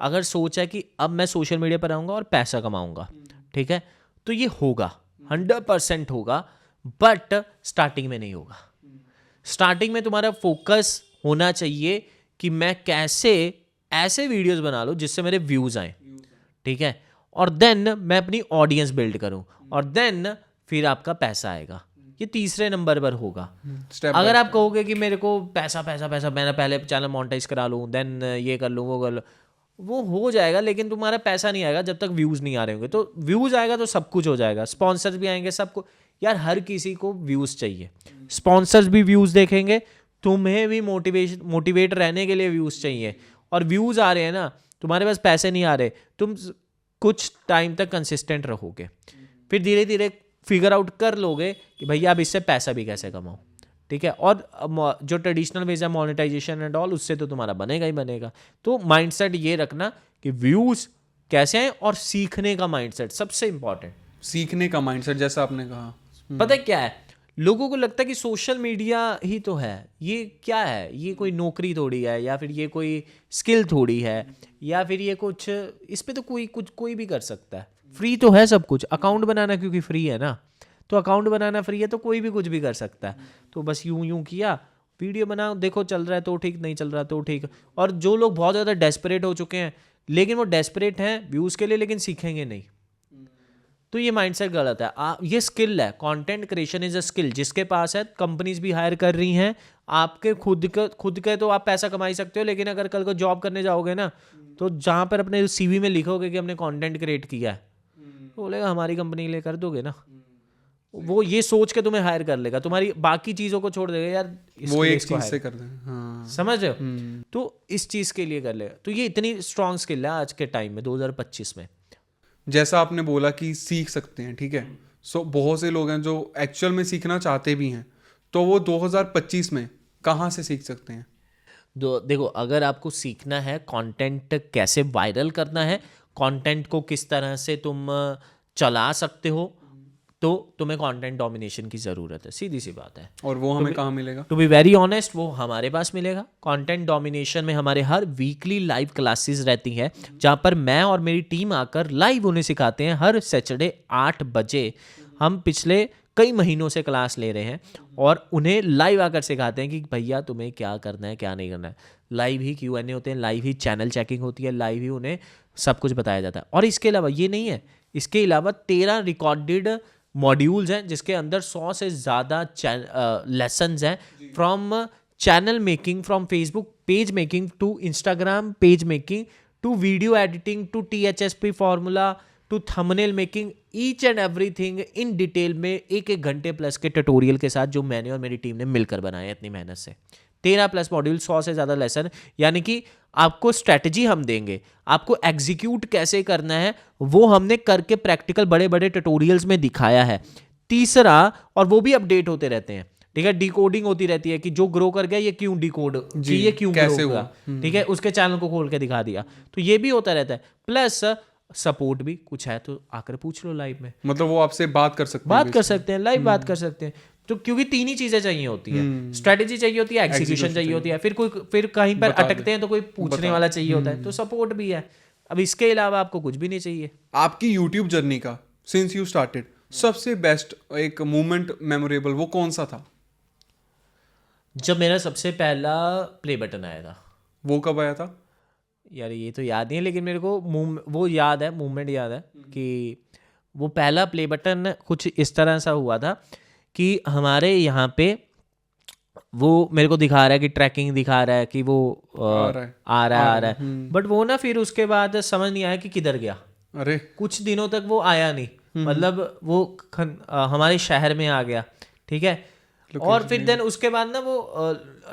अगर सोच है कि अब मैं सोशल मीडिया पर आऊँगा और पैसा कमाऊँगा, ठीक है, तो ये होगा 100% होगा, बट स्टार्टिंग में नहीं होगा। स्टार्टिंग में तुम्हारा फोकस होना चाहिए कि मैं कैसे ऐसे वीडियोस बना लूँ जिससे मेरे व्यूज़ आएँ, ठीक है, और देन मैं अपनी ऑडियंस बिल्ड करूँ और देन फिर आपका पैसा आएगा। ये तीसरे नंबर पर होगा। अगर आप कहोगे कि मेरे को पैसा पैसा पैसा, मैंने पहले चैनल मोनेटाइज करा लूँ, देन ये कर लूँ वो कर लूँ, वो हो जाएगा, लेकिन तुम्हारा पैसा नहीं आएगा जब तक व्यूज़ नहीं आ रहे होंगे। तो व्यूज़ आएगा तो सब कुछ हो जाएगा, स्पॉन्सर्स भी आएंगे, सब कुछ। यार हर किसी को व्यूज़ चाहिए, स्पॉन्सर्स भी व्यूज़ देखेंगे, तुम्हें भी मोटिवेट रहने के लिए व्यूज़ चाहिए। और व्यूज़ आ रहे हैं ना, तुम्हारे पास पैसे नहीं आ रहे, तुम कुछ टाइम तक कंसिस्टेंट रहोगे, फिर धीरे धीरे फिगर आउट कर लोगे कि भैया अब इससे पैसा भी कैसे कमाओ, ठीक है। और जो ट्रेडिशनल वेज है मोनेटाइजेशन एंड ऑल, उससे तो तुम्हारा बनेगा ही बनेगा। तो माइंडसेट ये रखना कि व्यूज़ कैसे आए, और सीखने का माइंडसेट सबसे इंपॉर्टेंट। सीखने का माइंडसेट, जैसा आपने कहा, पता है क्या है, लोगों को लगता है कि सोशल मीडिया ही तो है, ये क्या है, ये कोई नौकरी थोड़ी है, या फिर ये कोई स्किल थोड़ी है, या फिर ये कुछ, इस पे तो कोई भी कर सकता है, फ्री तो है सब कुछ। अकाउंट बनाना क्योंकि फ्री है ना, तो अकाउंट बनाना फ्री है तो कोई भी कुछ भी कर सकता है। तो बस यूं किया, वीडियो बनाओ, देखो चल रहा है तो ठीक, नहीं चल रहा तो ठीक। और जो लोग बहुत ज़्यादा डेस्परेट हो चुके हैं, लेकिन वो डेस्परेट हैं व्यूज़ के लिए, लेकिन सीखेंगे नहीं, तो ये माइंडसेट गलत है। ये स्किल है, content creation is a skill, जिसके पास है कंपनीज भी हायर कर रही हैं। आपके खुद के तो आप पैसा कमा ही सकते हो, लेकिन अगर कल को जॉब करने जाओगे ना, तो जहाँ पर अपने सीवी में लिखोगे कि हमने कंटेंट क्रिएट किया है, तो बोलेगा हमारी कंपनी के लिए कर दोगे ना, वो ये सोच के तुम्हें हायर कर लेगा, तुम्हारी बाकी चीज़ों को छोड़ देगा, यार वो एक चीज़ से कर दें, हाँ। समझ रहे हो, तो इस चीज़ के लिए कर लेगा। तो ये इतनी स्ट्रॉन्ग स्किल है आज के टाइम में 2025 में। जैसा आपने बोला कि सीख सकते हैं, ठीक है। सो बहुत से लोग हैं जो एक्चुअल में सीखना चाहते भी हैं, तो वो 2025 में कहाँ से सीख सकते हैं? देखो, अगर आपको सीखना है कंटेंट कैसे वायरल करना है, कंटेंट को किस तरह से तुम चला सकते हो, तो तुम्हें कंटेंट डोमिनेशन की ज़रूरत है, सीधी सी बात है। और वो हमें कहाँ मिलेगा? टू बी वेरी ऑनेस्ट, वो हमारे पास मिलेगा। कंटेंट डोमिनेशन में हमारे हर वीकली लाइव क्लासेस रहती हैं, जहाँ पर मैं और मेरी टीम आकर लाइव उन्हें सिखाते हैं। हर सैटरडे 8 बजे हम पिछले कई महीनों से क्लास ले रहे हैं और उन्हें लाइव आकर सिखाते हैं कि भैया तुम्हें क्या करना है, क्या नहीं करना है। लाइव ही Q&A होते हैं, लाइव ही चैनल चेकिंग होती है, लाइव ही उन्हें सब कुछ बताया जाता है। और इसके अलावा ये नहीं है, इसके अलावा 13 रिकॉर्डेड मॉड्यूल्स हैं जिसके अंदर 100 से ज़्यादा लेसन्स हैं, from channel making, from Facebook page making to Instagram page making to video editing to THSP formula to thumbnail making, each and everything in detail में 1-1 घंटे प्लस के ट्यूटोरियल के साथ, जो मैंने और मेरी टीम ने मिलकर बनाए इतनी मेहनत से। 13 प्लस मॉड्यूल, 100 से ज़्यादा लेसन, यानी कि आपको स्ट्रैटेजी हम देंगे, आपको एग्जीक्यूट कैसे करना है वो हमने करके प्रैक्टिकल बड़े बड़े ट्यूटोरियल्स में दिखाया है। तीसरा, और वो भी अपडेट होते रहते हैं, ठीक है, डिकोडिंग होती रहती है कि जो ग्रो कर गया ये क्यों डिकोड, ये क्यों कैसे हुआ, ठीक है, उसके चैनल को खोल के दिखा दिया, तो ये भी होता रहता है। प्लस सपोर्ट भी कुछ है तो आकर पूछ लो लाइव में, मतलब वो आपसे बात कर सकते हैं, बात कर सकते हैं, लाइव बात कर सकते हैं। तो क्योंकि 3 ही चीजें चाहिए होती है, स्ट्रेटेजी चाहिए होती है, एग्जीक्यूशन चाहिए होती है, फिर कहीं पर अटकते हैं तो कोई पूछने वाला चाहिए होता है, तो सपोर्ट भी है। अब इसके अलावा आपको कुछ भी नहीं चाहिए। आपकी यूट्यूब जर्नी का सिंस यू स्टार्टेड सबसे बेस्ट एक मोमेंट मेमोरेबल वो कौन सा था? जब मेरा सबसे पहला प्ले बटन आया था। वो कब आया था? यार ये तो याद नहीं है, लेकिन मेरे को वो याद है, मूवमेंट याद है कि वो पहला प्ले बटन कुछ इस तरह सा हुआ था कि हमारे यहाँ पे वो मेरे को दिखा रहा है कि ट्रैकिंग दिखा रहा है कि वो आ रहा है, बट वो ना फिर उसके बाद समझ नहीं आया कि किधर गया। अरे कुछ दिनों तक वो आया नहीं, मतलब वो हमारे शहर में आ गया, ठीक है। और फिर देन उसके बाद ना वो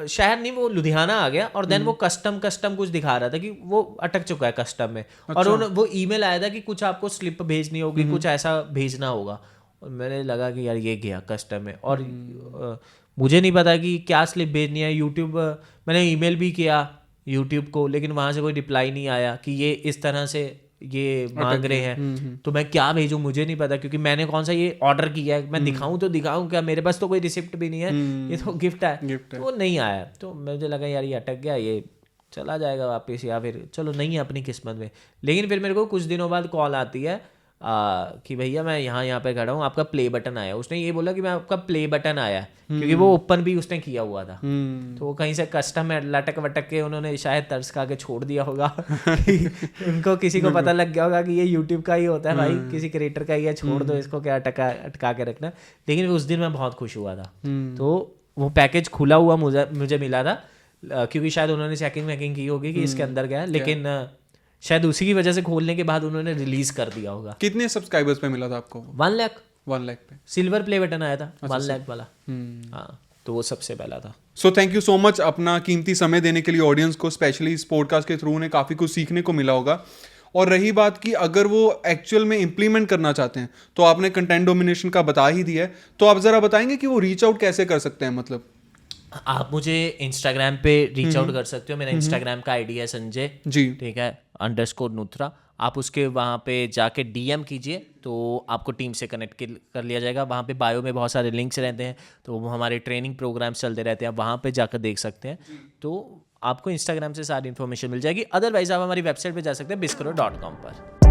शहर नहीं, वो लुधियाना आ गया, और देन वो कस्टम कुछ दिखा रहा था कि वो अटक चुका है कस्टम में। और वो ईमेल आया था कि कुछ आपको स्लिप भेजनी होगी, कुछ ऐसा भेजना होगा। और मैंने लगा कि यार ये गया कस्टम में, और मुझे नहीं पता कि क्या स्लिप भेजनी है। यूट्यूब मैंने ईमेल भी किया यूट्यूब को, लेकिन वहाँ से कोई रिप्लाई नहीं आया कि ये इस तरह से ये मांग रहे हैं, तो मैं क्या भेजूं मुझे नहीं पता, क्योंकि मैंने कौन सा ये ऑर्डर किया है, मैं दिखाऊं तो दिखाऊं क्या, मेरे पास तो कोई रिसिप्ट भी नहीं है, ये तो गिफ्ट है। तो वो नहीं आया, तो मुझे लगा यार ये अटक गया, ये चला जाएगा वापस, या फिर चलो नहीं है अपनी किस्मत में। लेकिन फिर मेरे को कुछ दिनों बाद कॉल आती है कि भैया मैं यहाँ पे खड़ा हूँ, आपका प्ले बटन आया। उसने ये बोला कि मैं आपका प्ले बटन आया, क्योंकि वो ओपन भी उसने किया हुआ था, तो वो कहीं से कस्टम में लटक वटक के उन्होंने शायद तर्स खा के छोड़ दिया होगा कि उनको किसी को पता लग गया होगा कि ये यूट्यूब का ही होता है भाई, किसी क्रिएटर का ही है, छोड़ दो इसको, क्या अटका के रखना। लेकिन उस दिन मैं बहुत खुश हुआ था। तो वो पैकेज खुला हुआ मुझे मिला था, क्योंकि शायद उन्होंने चेकिंग वेकिंग की होगी कि इसके अंदर क्या है, लेकिन शायद उसी की वजह से खोलने के बाद उन्होंने रिलीज कर दिया होगा। कितने सब्सक्राइबर्स पे मिला था आपको? 1 लाख। 1 लाख पे सिल्वर प्ले बटन आया था, 1 लाख वाला। हाँ, तो वो सबसे पहला था। So thank you so much अपना कीमती समय देने के लिए ऑडियंस को, स्पेशली इस पॉडकास्ट के थ्रू उन्हें काफ़ी कुछ सीखने को मिला होगा। और रही बात कि अगर वो एक्चुअल में इम्प्लीमेंट करना चाहते हैं, तो आपने कंटेंट डोमिनेशन का बता ही दिया है, तो आप ज़रा बताएंगे कि वो रीच आउट कैसे कर सकते हैं? मतलब आप मुझे इंस्टाग्राम पे रीच आउट कर सकते हो। मेरा इंस्टाग्राम का आईडी है संजय जी, ठीक है, _नुथरा। आप उसके वहाँ पे जाके डीएम कीजिए तो आपको टीम से कनेक्ट कर लिया जाएगा। वहाँ पे बायो में बहुत सारे लिंक्स रहते हैं, तो वो हमारे ट्रेनिंग प्रोग्राम्स चलते रहते हैं, आप वहाँ पे जाकर देख सकते हैं। तो आपको इंस्टाग्राम से सारी इन्फॉर्मेशन मिल जाएगी। अदरवाइज आप हमारी वेबसाइट पे जा सकते हैं biskro.com पर।